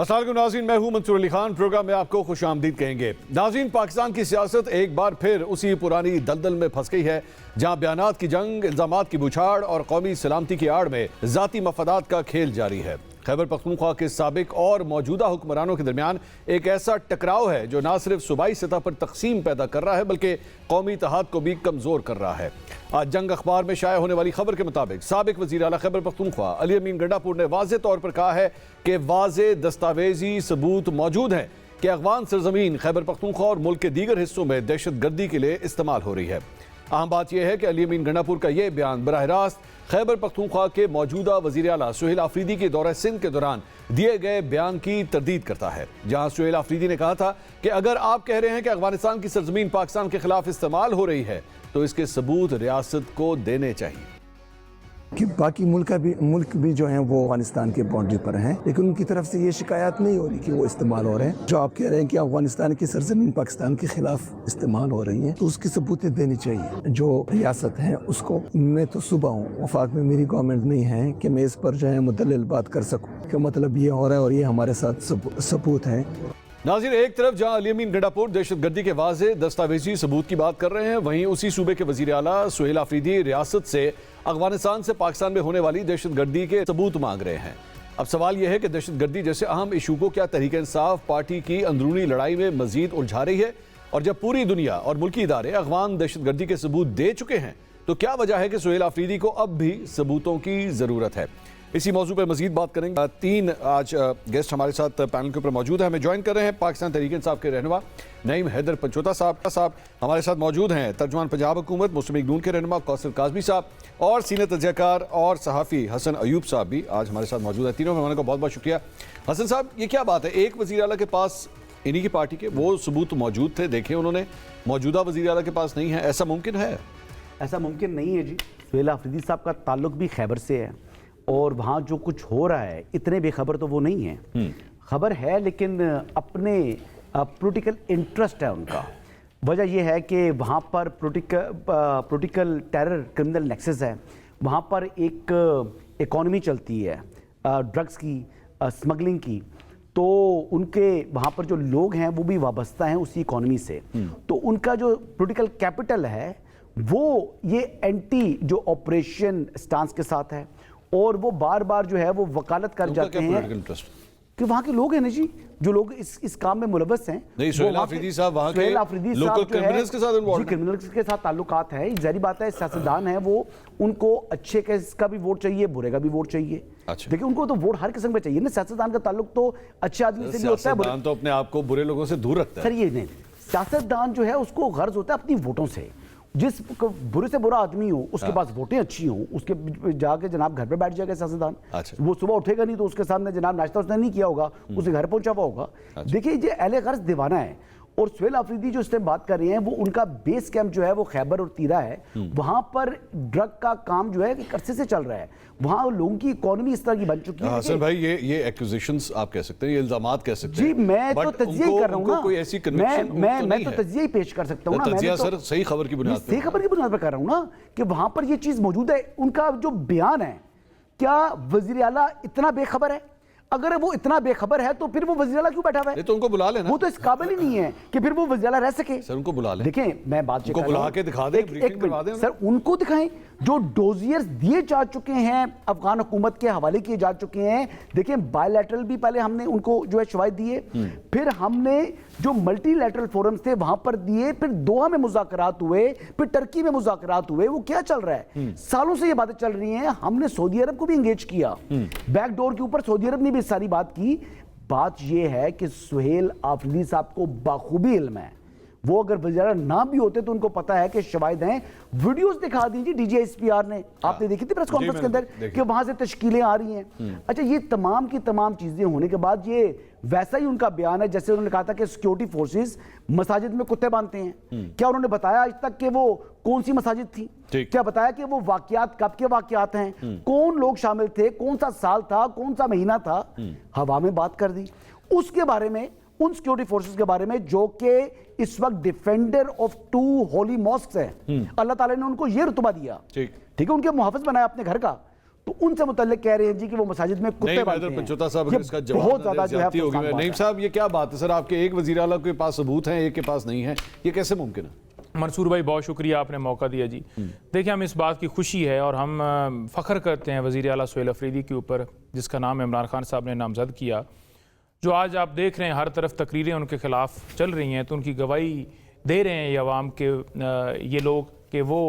अस्सलामुअलैकुम नाज़रीन, मैं हूं मंसूर अली खान। प्रोग्राम में आपको खुशामदीद कहेंगे। नाज़रीन, पाकिस्तान की सियासत एक बार फिर उसी पुरानी दलदल में फंस गई है जहां बयानात की जंग, इल्जामात की बुछाड़ और कौमी सलामती की आड़ में ज़ाती मफादात का खेल जारी है। खैबर पख्तूनख्वा के साबिक और मौजूदा हुक्मरानों के दरमियान एक ऐसा टकराव है जो न सिर्फ सूबाई सतह पर तकसीम पैदा कर रहा है बल्कि कौमी इत्तेहाद को भी कमज़ोर कर रहा है। आज जंग अखबार में शाया होने वाली खबर के मुताबिक साबिक वज़ीर आला खैबर पख्तूनख्वा अली अमीन गंडापुर ने वाज़े तौर पर कहा है कि वाज़े दस्तावेजी सबूत मौजूद हैं कि अफ़गान सरजमीन खैबर पख्तूनख्वा और मुल्क के दीगर हिस्सों में दहशत गर्दी के लिए इस्तेमाल हो रही है। अहम बात यह है कि अली अमीन गंडापुर का यह बयान बराह रास्त खैबर पख्तूनख्वा के मौजूदा वज़ीर आला सुहेल आफरीदी के दौरे सिंध के दौरान दिए गए बयान की तरदीद करता है, जहां सुहेल आफरीदी ने कहा था कि अगर आप कह रहे हैं कि अफगानिस्तान की सरजमीन पाकिस्तान के खिलाफ इस्तेमाल हो रही है तो इसके सबूत रियासत को देने चाहिए। कि बाकी मुल्क भी जो हैं वो अफगानिस्तान के बाउंड्री पर हैं, लेकिन उनकी तरफ से ये शिकायत नहीं हो रही कि वो इस्तेमाल हो रहे हैं। जो आप कह रहे हैं कि अफगानिस्तान की सरजमीन पाकिस्तान के खिलाफ इस्तेमाल हो रही है तो उसकी सबूतें देनी चाहिए जो रियासत है उसको। मैं तो सुबह हूँ, वफाक में मेरी गवर्नमेंट नहीं है कि मैं इस पर जो है मुदल्लिल बात कर सकूँ कि मतलब ये हो रहा है और ये हमारे साथ सबूत है। नाज़रीन, एक तरफ जहां अली अमीन गंडापुर दहशतगर्दी के वाज़े दस्तावेजी सबूत की बात कर रहे हैं, वहीं उसी सूबे के वज़ीर आला सुहेल आफरीदी रियासत से अफगानिस्तान से पाकिस्तान में होने वाली दहशतगर्दी के सबूत मांग रहे हैं। अब सवाल यह है कि दहशतगर्दी जैसे अहम इशू को क्या तहरीक इंसाफ पार्टी की अंदरूनी लड़ाई में मजीद उलझा रही है? और जब पूरी दुनिया और मुल्की इदारे अफगान दहशतगर्दी के सबूत दे चुके हैं तो क्या वजह है कि सुहेल आफरीदी को अब भी सबूतों की ज़रूरत है? इसी मौजू पर मजीद बात करेंगे। तीन आज गेस्ट हमारे साथ पैनल के ऊपर मौजूद है। हमें ज्वाइन कर रहे हैं पाकिस्तान तहरीक इंसाफ के रहनुमा नईम हैदर पंचोता साहब हमारे साथ मौजूद हैं। तर्जुमान पंजाब हुकूमत मुस्लिम लीग नून के रहनुमा कौसर काज़मी साहब और सीनियर तजज़ियाकार और सहाफ़ी हसन अयूब साहब भी आज हमारे साथ मौजूद है। तीनों मेहमानों का बहुत बहुत शुक्रिया। हसन साहब, ये क्या बात है, एक वज़ीर आला के पास इन्हीं की पार्टी के वो सबूत मौजूद थे, देखे उन्होंने, मौजूदा वज़ीर आला के पास नहीं है, ऐसा मुमकिन है? ऐसा मुमकिन नहीं है जी। सुहेल आफरीदी साहब का ताल्लुक भी खैबर से है और वहाँ जो कुछ हो रहा है इतने बेखबर तो वो नहीं है। खबर है लेकिन अपने पॉलिटिकल इंटरेस्ट है उनका। वजह यह है कि वहाँ पर पॉलिटिकल टेरर क्रिमिनल नेक्सस है, वहाँ पर एक इकॉनमी चलती है ड्रग्स की, स्मगलिंग की, तो उनके वहाँ पर जो लोग हैं वो भी वाबस्ता हैं उसी इकॉनमी से। तो उनका जो पॉलिटिकल कैपिटल है वो ये एंटी जो ऑपरेशन स्टांस के साथ है और वो बार बार जो है वो वकालत कर जाते हैं कि वहाँ के लोग हैं ना जी, जो लोग इस काम में मुलव्वस हैं। नहीं, सुहेल आफरीदी साहब वहाँ के लोकल क्रिमिनल्स के साथ इन्वॉल्व हैं। क्रिमिनल्स के साथ ताल्लुकात हैं, जाहिर बात है सियासतदान है वो, उनको अच्छे केस का भी वोट चाहिए, बुरे का भी वोट चाहिए। अच्छा। देखिए उनको तो वोट हर किस्म का चाहिए ना। सियासतदान का ताल्लुक तो अच्छे आदमी से भी होता है, सियासतदान तो अपने आप को बुरे लोगों से दूर रखता है। सर ये नहीं, सियासतदान जो है उसको गर्ज होता है अपनी वोटों से। जिस बुरे से बुरा आदमी हो उसके पास वोटें अच्छी हो, उसके जाके जनाब घर पे बैठ जाएगा सियासतदान। अच्छा। वो सुबह उठेगा नहीं तो उसके सामने जनाब नाश्ता उसने नहीं किया होगा, उसे घर पहुंचा हुआ होगा। अच्छा। देखिए ये अहले गर्ज दीवाना है और सुहेल आफरीदी जो इस टाइम बात कर रहे हैं वो उनका बेस कैंप जो है वो खैबर और तीरा है। वहां पर ड्रग का काम जो है कि अरसे से चल रहा है, वहां लोगों की इकोनॉमी इस तरह की बन चुकी है। हसन भाई, ये एक्विजिशंस आप कह सकते हैं, ये इल्जामात कह सकते हैं जी। मैं तो तज्जिया ही कर रहा हूं ना, कोई ऐसी कन्विक्शन मैं तो तज्जिया ही पेश कर सकता हूं ना। तज्जिया सर सही खबर की बुनियाद पर, सही खबर की बुनियाद पर कर रहा हूं ना कि वहां पर ये चीज मौजूद है। उनका जो बयान है, क्या वजीर आला इतना बेखबर है? अगर वो इतना बेखबर है तो फिर वो वज़ीर आला क्यों बैठा हुआ है? तो उनको बुला लेना, वो तो इस काबिल ही नहीं है कि फिर वो वज़ीर आला रह सके। सर उनको बुला लें। देखें मैं बात उनको बुला के दिखा दें, ब्रीफिंग करवा दें। सर उनको दिखाएं जो डोजियर्स दिए जा चुके हैं, अफगान हुकूमत के हवाले किए जा चुके हैं। देखें बायलैटरल भी पहले हमने उनको जो है शवाहिद दिए, फिर हमने जो मल्टीलैटरल फोरम्स थे वहां पर दिए, फिर दोहा में मुज़ाकरात हुए, फिर टर्की में मुज़ाकरात हुए। वो क्या चल रहा है? सालों से ये बातें चल रही हैं। हमने सऊदी अरब को भी एंगेज किया, बैकडोर के ऊपर सऊदी अरब ने भी सारी बात की। बात यह है कि सुहेल आफरीदी साहब को बाखूबी इल्म है, वो अगर वज़ीर ना भी होते तो उनको पता है कि शवाहिद हैं। वीडियोस दिखा दीजिए DGSPR ने, आपने देखी थी प्रेस कॉन्फ्रेंस के अंदर कि वहां से तश्कीलें आ रही हैं। अच्छा, ये तमाम की तमाम चीजें होने के बाद ये वैसा ही उनका बयान है जैसे उन्होंने कहा था कि सिक्योरिटी फोर्सेस मसाजिद में कुत्ते बांधते हैं। क्या उन्होंने बताया आज तक कि वो कौन सी मसाजिद थी? क्या बताया कि वो वाकयात कब के वाकयात हैं, कौन लोग शामिल थे, कौन सा साल था, कौन सा महीना था? हवा में बात कर दी उसके बारे में, उन सिक्योरिटी फोर्सेस के बारे में जो कि इस वक्त डिफेंडर ऑफ 2 होली मॉस्क्स हैं। अल्लाह ताला ने उनको ये रुतबा दिया, ठीक है, उनके मुहाफिज बनाया अपने घर का। तो उनसे मुतल्लिक कह रहे हैं जी कि वो मसाजिद में कुत्ते नहीं बांधते मैदर हैं। पंचोता साहब ये अगर इसका जवाब बहुत ना ज्यादा दें, जो है ज्यादती होगी। अफसोसनाक नईम बात है। साहब ये क्या बात है सर, आपके एक वजीर आला के पास सबूत हैं, एक के पास नहीं है, ये कैसे मुमकिन है? मंसूर भाई बहुत शुक्रिया, आपने मौका दिया जी। देखिए, हम इस बात की खुशी है और हम फ़ख्र करते हैं वज़ीर आला सुहेल अफरीदी के ऊपर, जिसका नाम इमरान खान साहब ने नामज़द किया। जो आज आप देख रहे हैं हर तरफ तकरीरें उनके ख़िलाफ़ चल रही हैं, तो उनकी गवाही दे रहे हैं ये अवाम के ये लोग कि वो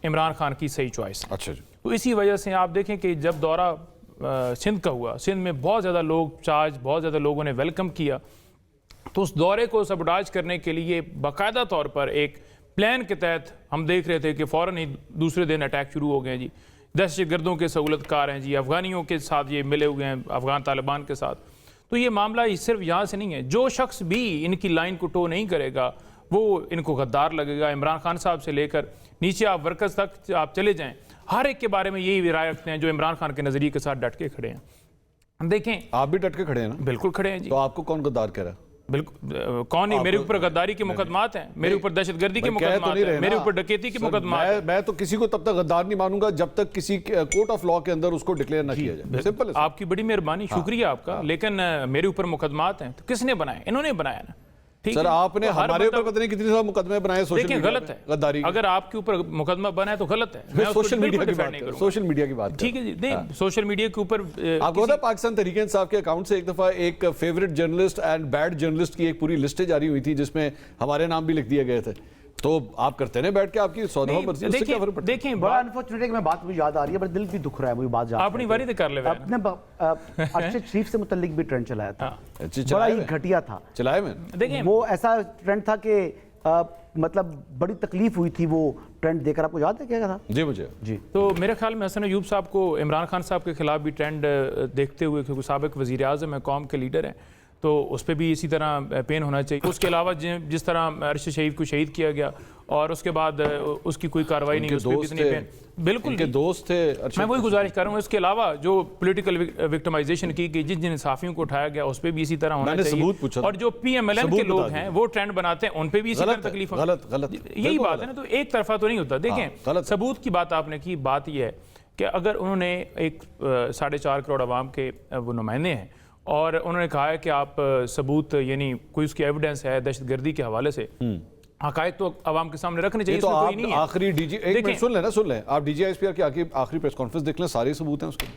इमरान खान की सही चॉइस है। अच्छा जी। तो इसी वजह से आप देखें कि जब दौरा सिंध का हुआ, सिंध में बहुत ज़्यादा लोग चार्ज, बहुत ज़्यादा लोगों ने वेलकम किया, तो उस दौरे को सबडाज करने के लिए बाकायदा तौर पर एक प्लान के तहत हम देख रहे थे कि फ़ौरन ही दूसरे दिन अटैक शुरू हो गए जी। दहशत गर्दों के सहूलतकार हैं जी, अफ़गानियों के साथ ये मिले हुए हैं, अफ़गान तालिबान के साथ। तो ये मामला सिर्फ यहाँ से नहीं है, जो शख्स भी इनकी लाइन को टो नहीं करेगा वो इनको गद्दार लगेगा। इमरान खान साहब से लेकर नीचे आप वर्कर्स तक आप चले जाएँ, हर एक के बारे में यही राय रखते हैं जो इमरान खान के नज़रिए के साथ डट के खड़े हैं। देखें, आप भी डट के खड़े हैं ना? बिल्कुल खड़े हैं जी। तो आपको कौन गद्दार कह रहा है? बिल्कुल कौन नहीं, मेरे ऊपर गद्दारी के मुकदमात हैं, मेरे ऊपर दहशतगर्दी के मुकदमात हैं, मेरे ऊपर डकैती के मुकदमात हैं। मैं तो किसी को तब तक गद्दार नहीं मानूंगा जब तक किसी कोर्ट ऑफ लॉ के अंदर उसको डिक्लेयर ना किया जाए। सिंपल है। आपकी बड़ी मेहरबानी, शुक्रिया आपका, लेकिन मेरे ऊपर मुकदमात हैं तो किसने बनाए? इन्होंने बनाया ना। सर आपने हमारे ऊपर पता नहीं कितने सारे मुकदमे बनाए सोशल देखिए, मीडिया गलत पे, है। गद्दारी के। अगर आपके ऊपर मुकदमा बना है तो गलत है। मैं सोशल मीडिया की बात नहीं कर, करूंगा। सोशल मीडिया की बात कर। ठीक है जी, नहीं सोशल मीडिया के ऊपर आपको पता है पाकिस्तान तहरीक इंसाफ के अकाउंट से एक दफा एक favourite journalist and bad journalist की एक पूरी लिस्ट जारी हुई थी जिसमें हमारे नाम भी लिख दिए गए थे। तो आप करते हैं बैठ के आपकी सौदा मर्जी, उससे क्या फर्क पड़ता है? देखें, बड़ा अनफॉर्चुनेट है कि मैं बात मुझे याद आ रही है, बड़ा दिल भी दुख रहा है मुझे बात याद अपनी बारी तो कर ले। अपने अरशद शरीफ से मुतल्लिक भी ट्रेंड चलाया था, अच्छा, बड़ा चलाया ही है? घटिया था। चलाए मैंने। देखिए, वो ऐसा ट्रेंड था कि मतलब बड़ी तकलीफ हुई थी वो ट्रेंड देखकर। आपको याद है क्या था? जी मुझे जी। तो मेरे ख्याल में हसन अयूब साहब को इमरान खान साहब के खिलाफ भी ट्रेंड देखते हुए, क्योंकि साबिक वज़ीर आज़म है, कौम के लीडर हैं, तो उस पर भी इसी तरह पेन होना चाहिए। उसके अलावा जिस तरह अरशद शरीफ को शहीद किया गया और उसके बाद उसकी कोई कार्रवाई नहीं, उस पर कितनी पेन, बिल्कुल के दोस्त थे। मैं वही गुजारिश कर रहा हूँ। इसके अलावा जो पॉलिटिकल विक्टिमाइजेशन की गई, जिन जिन साफियों को उठाया गया, उस पर भी इसी तरह होना चाहिए। और जो PMLN के लोग हैं वो ट्रेंड बनाते हैं, उन पर भी इसी तरह तकलीफ। गलत यही बात है ना, तो एक तरफा तो नहीं होता। देखें, सबूत की बात आपने की, बात यह है कि अगर उन्होंने एक 4.5 करोड़ आवाम के वो नुमाइंदे हैं और उन्होंने कहा है कि आप सबूत, यानी कोई उसकी एविडेंस है दहशतगर्दी के हवाले से, हकायक तो आवाम के सामने रखने चाहिए। तो कोई आप नहीं है। आखिरी डीजी एक मिनट सुन लें, आप DGISPR की आखिरी प्रेस कॉन्फ्रेंस देख लें, सारे सबूत हैं उसके।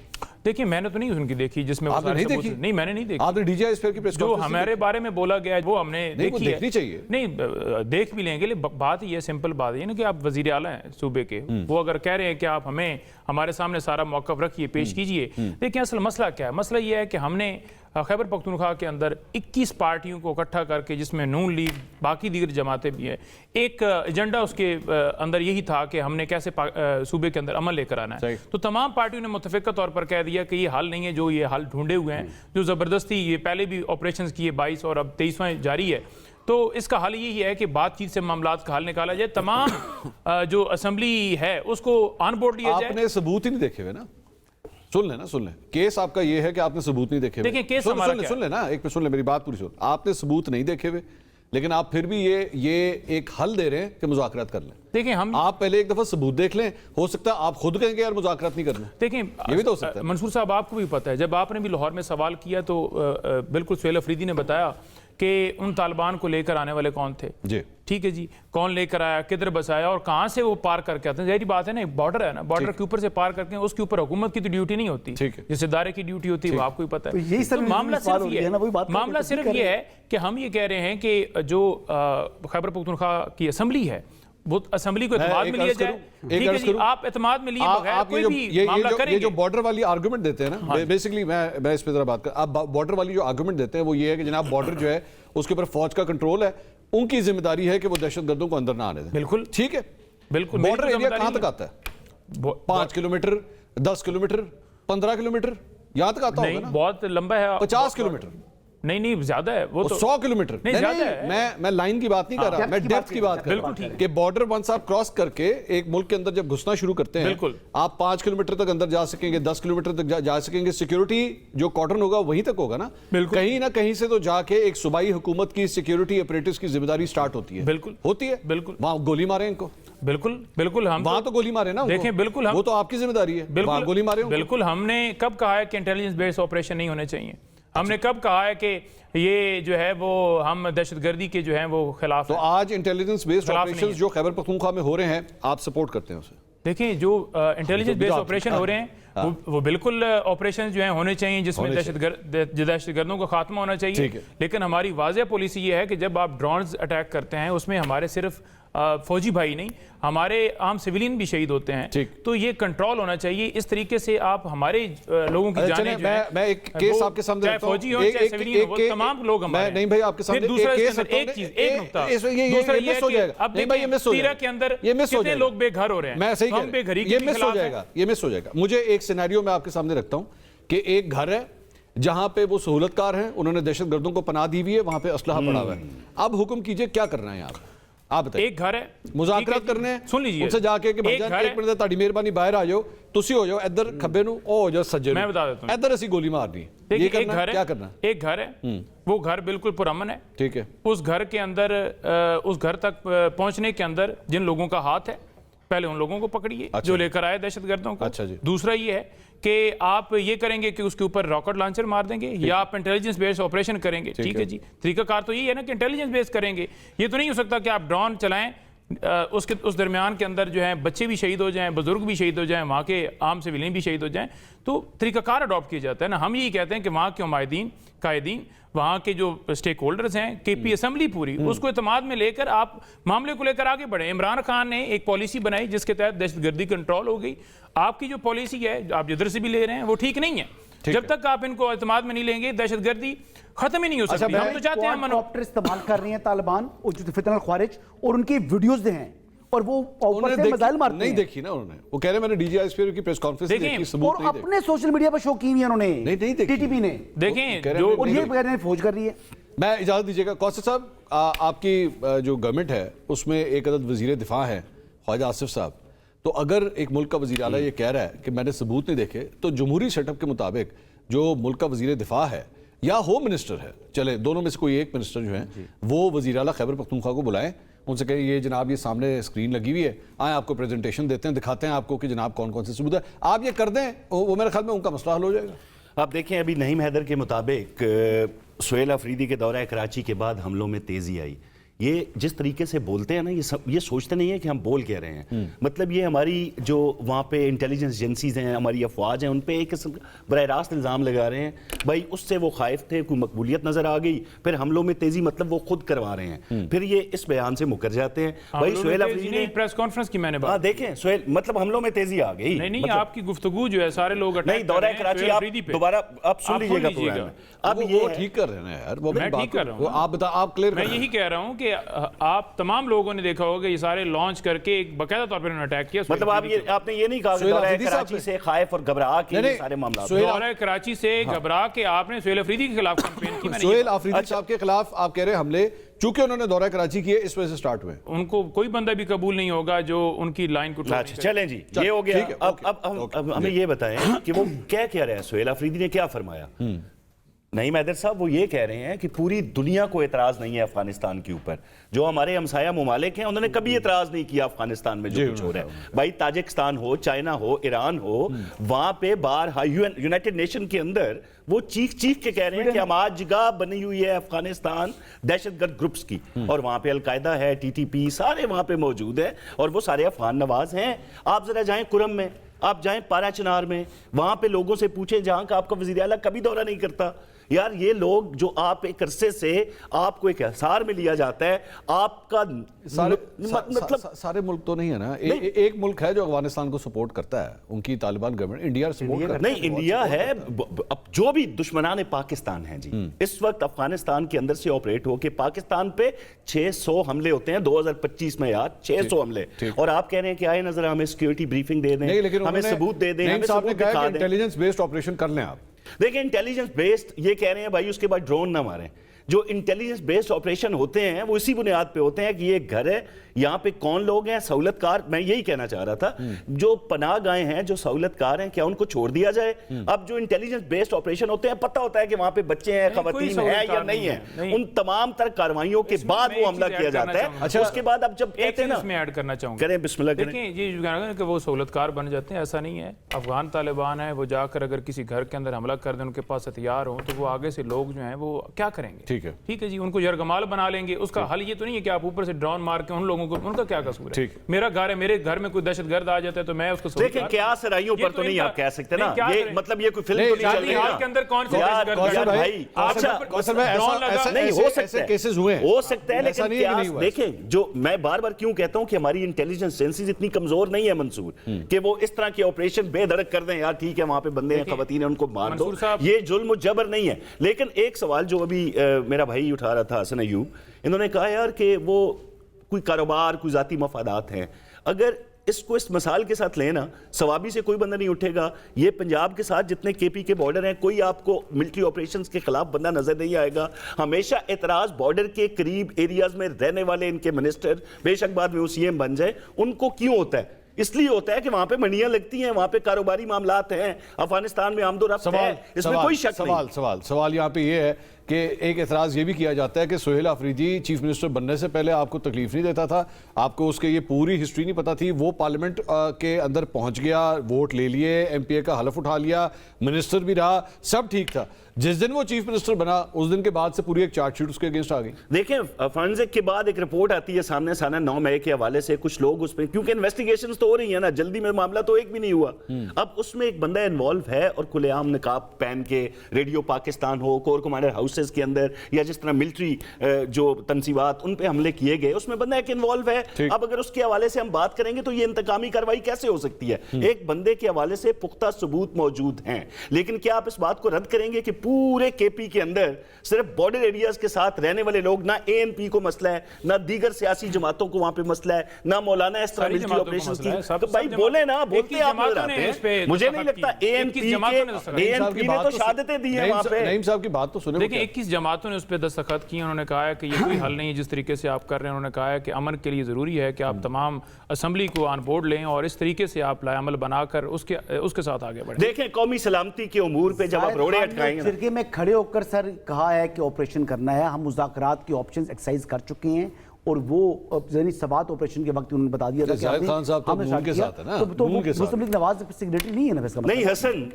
देखिए, मैंने तो नहीं उनकी देखी जिसमें आपने नहीं देखी? नहीं, मैंने नहीं देखी। आपने DGISPR की प्रेस जो कॉन्फ्रेंस हमारे बारे में बोला गया वो हमने देखी है। देखनी चाहिए। नहीं, देख भी लेंगे, बात ये सिंपल बात है ना कि आप वजीर आला हैं सूबे के, वो अगर कह रहे हैं कि आप हमें हमारे सामने सारा मौक़िफ़ रखिए, पेश कीजिए। देखिए, असल मसला क्या है? मसला ये है कि हमने खैबर पख्तूनख्वा के अंदर 21 पार्टियों को इकट्ठा करके, जिसमें नून लीग, बाकी दीगर जमातें भी हैं, एक एजेंडा उसके अंदर यही था कि हमने कैसे सूबे के अंदर अमल लेकर आना है। तो तमाम पार्टियों ने मुतफ़िक़ा तौर पर कह दिया कि ये हल नहीं है, जो ये हल ढूंढे हुए हैं, जो ज़बरदस्ती ये पहले भी ऑपरेशन किए 22 और अब 23वां जारी है, तो इसका हल यही है कि बातचीत से मामलात का हल निकाला जाए, तमाम जो असम्बली है उसको ऑन बोर्ड लिया जाए। आपने सबूत ही नहीं देखे हुए ना? सुन लें, केस आपका ये है कि आपने सबूत नहीं देखे हुए। देखिए, केस हमारा क्या है? सुन लेना, एक पे सुन ले, मेरी बात पूरी सुन। आपने सबूत नहीं देखे हुए, लेकिन आप फिर भी ये एक हल दे रहे हैं कि मुज़ाकरात कर लें। देखिए, आप पहले एक दफा सबूत देख लें, हो सकता है आप खुद कहेंगे यार मुज़ाकरात नहीं करना। देखें, ये भी तो हो सकता है। मंसूर साहब, आपको भी पता है, जब आपने भी लाहौर में सवाल किया तो बिल्कुल सुहेल अफरीदी ने बताया कि उन तालिबान को लेकर आने वाले कौन थे जी। ठीक है जी, कौन लेकर आया, किधर बसाया और कहाँ से वो पार करके आते हैं। जहरी बात है ना, बॉर्डर है ना, बॉर्डर के ऊपर से पार करके उसके ऊपर हुकूमत की तो ड्यूटी नहीं होती, जिस इदारे की ड्यूटी होती है वो आपको ही पता है। तो मामला सिर्फ ये है कि हम ये कह रहे हैं कि जो खैबर पख्तूनख्वा की असम्बली है, वो असम्बली को एतमाद में लिया जाए। ठीक है जी, आप एतमाद में लिए बगैर कोई भी मामला करेंगे। ये जो बॉर्डर वाली आर्गुमेंट देते हैं ना, बेसिकली मैं इस पे जरा बात कर, आप बॉर्डर वाली जो आर्गुमेंट देते हैं वो ये है कि जनाब बॉर्डर जो है उसके ऊपर फौज का कंट्रोल है, उनकी जिम्मेदारी है कि वो दहशतगर्दों को अंदर ना आने दें। बिल्कुल ठीक है, बिल्कुल। बॉर्डर एरिया कहां तक आता है? 5 किलोमीटर, 10 किलोमीटर, 15 किलोमीटर, यहां तक आता होगा ना? बहुत लंबा है। 50 किलोमीटर, नहीं ज्यादा है वो तो 100 किलोमीटर नहीं, ज्यादा है। मैं लाइन की बात नहीं कर रहा, मैं डेप्थ की बात कर बिल्कुल रहा ठीक हूं है। कि बॉर्डर वंस आप क्रॉस करके एक मुल्क के अंदर जब घुसना शुरू करते हैं, बिल्कुल। आप 5 किलोमीटर तक अंदर जा सकेंगे, 10 किलोमीटर तक जा सकेंगे, सिक्योरिटी जो कॉर्डन होगा वहीं तक होगा ना, बिल्कुल। कहीं ना कहीं से तो जाके एक सूबाई हुकूमत की सिक्योरिटी ऑपरेटर्स की जिम्मेदारी स्टार्ट होती है, बिल्कुल। होती है, बिल्कुल। वहां गोली मारे इनको, बिल्कुल हम वहां तो गोली मारे ना उनको। देखें, बिल्कुल हम वो तो आपकी जिम्मेदारी है, वहां गोली मारे उनको। बिल्कुल। हमने कब कहा है कि इंटेलिजेंस बेस्ड ऑपरेशन नहीं होने चाहिए? हमने कब कहा है कि ये जो है वो हम दहशतगर्दी के जो है वो खिलाफ तो हैं? आज इंटेलिजेंस बेस्ड खिलाफ नहीं ऑपरेशंस है। जो खैबर पख्तूनख्वा में हो रहे हैं, आप सपोर्ट करते हैं उसे? देखिए, जो इंटेलिजेंस बेस्ड ऑपरेशन हो रहे हैं वो बिल्कुल ऑपरेशन जो है होने चाहिए जिसमें दहशतगर्दों का खात्मा होना चाहिए। ठीक है। लेकिन हमारी वाज़ेह पॉलिसी ये है कि जब आप ड्रोन्स अटैक करते हैं उसमें हमारे सिर्फ फौजी भाई नहीं, हमारे आम सिविलियन भी शहीद होते हैं। ठीक। तो ये कंट्रोल होना चाहिए। इस तरीके से आप हमारे लोगों की अच्छा, जानें जो हैं, मैं एक केस आपके सामने चाहे रखता हूं। फौजी हो चाहे सिविलियन हो, वो तमाम लोग हमारे हैं। नहीं भाई, आपके सामने फिर दूसरा एक इसके केस अंदर एक चीज, एक नुकता दूसरा ये ये मिस हो है कि जाएगा। अब नहीं भाई, ये देखिए मिस हो तीरा जाएगा, के अंदर ये मिस हो कितने जाएगा। लोग बेघर हो रहे हैं। मैं सही हम बेघरी ये के मिस हो खिलाफ हैं। जाएगा, ये मिस हो जाएगा। मुझे एक सिनेरियो में आपके सामने रखता हूं कि एक घर है जहां पे वो सहूलतकार हैं, उन्होंने दहशतगर्दों को पनाह दी हुई है, वहां पे असलहा पड़ा हुआ है। अब हुक्म कीजिए क्या करना है यहाँ? आप बताइए। एक घर है, मुज़ाकरात करने हैं, सुन लीजिए, उनसे जाके कि भाईजान एक मिनट ताड़ी मेहरबानी बाहर आ जाओ, तुसी हो जाओ इधर खब्बे नु, ओ हो जाओ सज्जे मैं नु, बता देता हूं। इधर ऐसी गोली मारनी। ये देखिए, एक करना घर है, क्या करना? एक घर है, वो घर बिल्कुल पुरअमन है। ठीक है। उस घर के अंदर उस घर तक पहुंचने के अंदर जिन लोगों का हाथ है, पहले उन लोगों को पकड़िए जो लेकर आए दहशतगर्दों को। अच्छा जी। दूसरा ये है कि आप ये करेंगे कि उसके ऊपर रॉकेट लॉन्चर मार देंगे या आप इंटेलिजेंस बेस्ड ऑपरेशन करेंगे। ठीक है जी। तरीकाकार तो यही है ना कि इंटेलिजेंस बेस्ड करेंगे। ये तो नहीं हो सकता कि आप ड्रोन चलाएं, उस दरमियान के अंदर जो है बच्चे भी शहीद हो जाएं, बुजुर्ग भी शहीद हो जाएं, वहाँ के आम सिविलियन भी शहीद हो जाएं। तो तरीकाकार अडॉप्ट किया जाता है ना। हम यही कहते हैं कि वहाँ के उमायदीन, कायदीन, वहाँ के जो स्टेक होल्डर्स हैं, केपी असम्बली पूरी, उसको इत्मीनान में लेकर आप मामले को लेकर आगे बढ़े। इमरान खान ने एक पॉलिसी बनाई जिसके तहत दहशतगर्दी कंट्रोल हो गई। आपकी जो पॉलिसी है, आप जिधर से भी ले रहे हैं, वो ठीक नहीं है। जब तक आप इनको इत्मीनान में नहीं लेंगे, दहशतगर्दी खत्म ही नहीं हो सकती। हम तो चाहते हैं क्वाडकॉप्टर इस्तेमाल कर रहे हैं तालिबान और जो फितनल ख्वारिज, और उनकी वीडियोस हैं और वो ऊपर से मिसाइल मारते हैं। नहीं देखी ना उन्होंने, वो कह रहे मैंने डीजीआई स्पीयर की प्रेस कॉन्फ्रेंस देखी, सबूत और नहीं देखी। अपने सोशल मीडिया पर शो की हुई है उन्होंने, नहीं देखी। टीटीपी ने। देखें जो और ये कह रहे हैं फौज कर रही है। मैं इजाजत दीजिएगा कौसर साहब, आपकी जो गवर्नमेंट है उसमें एक अदद वजीर दिफा है ख्वाजा आसिफ साहब। तो अगर एक मुल्क का वजीर आला ये कह रहा है कि मैंने सबूत नहीं देखे, तो जमहूरी सेटअप के मुताबिक जो मुल्क का वजीर दिफा है या होम मिनिस्टर है, चले दोनों में से कोई एक मिनिस्टर जो है, वो वजीर आला खैबर पख्तूनख्वा को बुलाएं, उनसे कहें ये जनाब ये सामने स्क्रीन लगी हुई है, आए आपको प्रेजेंटेशन देते हैं, दिखाते हैं आपको कि जनाब कौन कौन से सबूत है, आप ये कर दें, वो मेरे ख्याल में उनका मसला हल हो जाएगा। आप देखें, अभी नईम हैदर के मुताबिक सुहेल अफरीदी के दौरा कराची के बाद हमलों में तेजी आई। ये जिस तरीके से बोलते हैं ना, ये सोचते नहीं है कि हम बोल कह रहे हैं। मतलब ये हमारी जो वहाँ पे इंटेलिजेंस एजेंसीज हैं, हमारी अफवाज हैं, उन पे एक किस्म बरह रास्त इल्ज़ाम लगा रहे हैं। भाई उससे वो खाइफ थे, कोई मकबूलियत नजर आ गई, फिर हमलों में तेजी मतलब वो खुद करवा रहे हैं, फिर ये इस बयान से मुकर जाते हैं। भाई सुहेल अफरीदी ने प्रेस कॉन्फ्रेंस की मैंने बात, देखें सुहेल, मतलब हमलों में तेजी आ गई। नहीं आपकी गुफ्तगू जो है सारे लोग नहीं, दौरा कराची आप दोबारा आप सुन लीजिएगा। अब ये ठीक कर रहे हैं यार, वो मैं ठीक कर रहा हूँ। आप बता, आप क्लियर। मैं यही कह रहा हूँ कि आप तमाम लोगों ने देखा होगा ये सारे लॉन्च करके एक बाकायदा तौर पर अटैक किया। मतलब आपने ये नहीं कहा कि दौरा कराची से खाइफ और घबरा के ये सारे मामला, दौरा कराची से घबरा के आपने सुहेल अफरीदी के खिलाफ कैंपेन की। सुहेल अफरीदी साहब के खिलाफ आप कह रहे हैं हमले चूंकि उन्होंने दौरा कराची किए इस वजह से स्टार्ट हुए, उनको कोई बंदा भी कबूल नहीं होगा जो उनकी लाइन को अच्छा चलें जी, ये हो गया। अब हमें ये बताएं कि वो क्या कह रहे हैं, सुहेल अफरीदी ने क्या फरमाया। नईम हैदर साहब वो ये कह रहे हैं कि पूरी दुनिया को एतराज नहीं है अफगानिस्तान के ऊपर, जो हमारे हमसाया मुमालिक हैं उन्होंने कभी एतराज नहीं किया अफगानिस्तान में जो कुछ हो रहा है। भाई ताजिकिस्तान हो, चाइना हो, ईरान हो, वहां पे बाहर यूनाइटेड नेशन के अंदर वो चीख चीख के कह रहे हैं कि हम आज जगह बनी हुई है अफगानिस्तान दहशतगर्द ग्रुप्स की, और वहां पे अलकायदा है, टीटीपी सारे वहां पे मौजूद है, और वो सारे अफगान नवाज हैं। आप जरा जाएं कुरम में, आप जाएं पारा चिनार में, वहां पे लोगों से पूछें जहां का आपका वज़ीर आला कभी दौरा नहीं करता। यार ये लोग जो आप एक अरसे से आपको एक हिसार में लिया जाता है, आपका मतलब सारे मुल्क तो नहीं है ना, एक मुल्क है जो अफगानिस्तान को सपोर्ट करता है, उनकी तालिबान गवर्नमेंट इंडिया सपोर्ट करता है। नहीं, इंडिया है। अब जो भी दुश्मनान पाकिस्तान है जी, इस वक्त अफगानिस्तान के अंदर से ऑपरेट हो के पाकिस्तान पे 600 हमले होते हैं 2025 में यार, 600 हमले, और आप कह रहे हैं कि आए नजर हमें सिक्योरिटी ब्रीफिंग दे दें, हमें सबूत दे दें, हमें सबूत दिखा दें। इंटेलिजेंस बेस्ड ऑपरेशन कर लें आप, देखिए इंटेलिजेंस बेस्ड ये कह रहे हैं भाई उसके बाद ड्रोन ना मारें। जो इंटेलिजेंस बेस्ड ऑपरेशन होते हैं वो इसी बुनियाद पे होते हैं कि ये घर है, यहाँ पे कौन लोग हैं, सहूलतकार। मैं यही कहना चाह रहा था, जो पनाह गाहें हैं, जो सहूलतकार हैं, क्या उनको छोड़ दिया जाए? अब जो इंटेलिजेंस बेस्ड ऑपरेशन होते हैं, पता होता है कि वहां पे बच्चे हैं, खवातीन हैं या नहीं है, उन तमाम तरह कार्रवाइयों के बाद वो हमला किया जाता है। अच्छा, उसके बाद अब जब कहते हैं ना, इसमें ऐड करना चाहूंगा, करें बिस्मिल्लाह करें। देखिए ये जो कहना है कि वो सहूलतकार बन जाते हैं, ऐसा नहीं है। अफगान तालिबान है, वो जाकर अगर किसी घर के अंदर हमला कर दें, उनके पास हथियार हो, तो वो आगे से लोग जो हैं वो क्या करेंगे? ठीक है जी, उनको यरगमाल बना लेंगे। उसका हल ये तो नहीं है कि आप ऊपर से ड्रोन मार के उन लोगों को, उनका क्या कसूर है? मेरा घर है, मेरे घर में कोई दहशतगर्द आ जाता है तो मैं उसको देखिए क्या सराइयों पर तो नहीं आप कह सकते ना, ये मतलब ये कोई फिल्म तो नहीं चल रही है के अंदर कौन से भाई। अच्छा नहीं हो सकता, केसेस हुए हो सकता है, लेकिन क्या देखें, जो मैं बार बार क्यों कहता हूं कि हमारी इंटेलिजेंस एजेंसीज इतनी कमजोर नहीं है मंसूर, कि वो इस तरह के ऑपरेशन बेधड़क कर दें, यार ठीक है वहां पे बंदे हैं, खवातीन हैं, उनको मार दो। ये जुल्म जबर नहीं है। लेकिन एक सवाल जो अभी मेरा भाई उठा रहा था, हसन अयूब, इन्होंने कहा यार कि वो कोई कारोबार, कोई जाती मफादात हैं। अगर इसको इस मिसाल के साथ लेना, सवाबी से कोई बंदा नहीं उठेगा। ये पंजाब के साथ जितने केपी के बॉर्डर हैं, कोई आपको मिलिट्री ऑपरेशंस के खिलाफ बंदा नजर नहीं आएगा। हमेशा एतराज बॉर्डर के करीब एरियाज में रहने वाले इनके मिनिस्टर, बेशक बाद में वो सीएम बन जाए, उनको क्यों होता है? इसलिए होता है कि वहां पे मंडियां लगती हैं, वहां पे कारोबारी मामलात हैं, अफगानिस्तान में आमदोरफ्त है, इसमें कोई शक नहीं। सवाल यहाँ पे ये है कि एक एतराज़ ये भी किया जाता है कि सुहेल अफरीदी चीफ मिनिस्टर बनने से पहले आपको तकलीफ नहीं देता था, आपको उसके ये पूरी हिस्ट्री नहीं पता थी। वो पार्लियामेंट के अंदर पहुंच गया, वोट ले लिए, एमपीए का हलफ उठा लिया, मिनिस्टर भी रहा, सब ठीक था। जिस दिन वो चीफ मिनिस्टर बना, उस दिन के बाद से पूरी एक चार्जशीट उसके अगेंस्ट आ गई। देखें फॉरेंसिक के बाद एक रिपोर्ट आती है सामने, साना 9 मई के हवाले से, कुछ लोग उसमें, क्योंकि इन्वेस्टिगेशंस तो हो रही है ना, जल्दी में मामला तो एक भी नहीं हुआ। अब उसमें एक बंदा इन्वॉल्व है और खुलेआम निकाब पहन के रेडियो पाकिस्तान हो, कोर कमांडर हाउसेस के अंदर, या जिस तरह मिलिट्री जो तंसीबात उन पे हमले किए गए, उसमें बंदा एक इन्वॉल्व है। अब अगर उसके हवाले से हम बात करेंगे तो ये इंतकामी कार्रवाई कैसे हो सकती है? एक बंदे के हवाले से पुख्ता सबूत मौजूद हैं, लेकिन क्या आप इस बात को रद्द करेंगे कि पूरे केपी के अंदर सिर्फ बॉर्डर एरियाज के साथ रहने वाले लोग, ना एएनपी को मसला है, ना दीगर सियासी जमातों को वहां पे मसला है, ना मौलाना इस तरह मिलिट्री ऑपरेशंस की, तो भाई बोले ना, बोलते आप नजर आते हैं। मुझे नहीं लगता एएनपी ने तो शहादतें दी हैं वहां पे। नईम साहब की बात तो सुने। देखिए 21 जमातों ने उस पर दस्तखत किए, उन्होंने कहा है कि ये कोई हल नहीं है जिस तरीके से आप कर रहे हैं। उन्होंने कहा है कि अमन के लिए जरूरी है कि आप तमाम असेंबली को ऑन बोर्ड लें और इस तरीके से आप लाएअमल बनाकर उसके साथ आगे बढ़ें। देखें कौमी सलामती के उमूर पे जब आप रोड़े अटकाएंगे, फिरके में खड़े होकर सर कहा है कि ऑपरेशन करना है, हम मुज़ाकरात की ऑप्शंस एक्सरसाइज कर चुके हैं, और वो जनी सबात ऑपरेशन के वक्त उन्होंने बता दिया था कि जाहिद खान साहब तो नून के साथ है ना, तो मुस्लिम लीग नवाज सेक्रेटरी नहीं है ना इसका मतलब? नहीं हसन,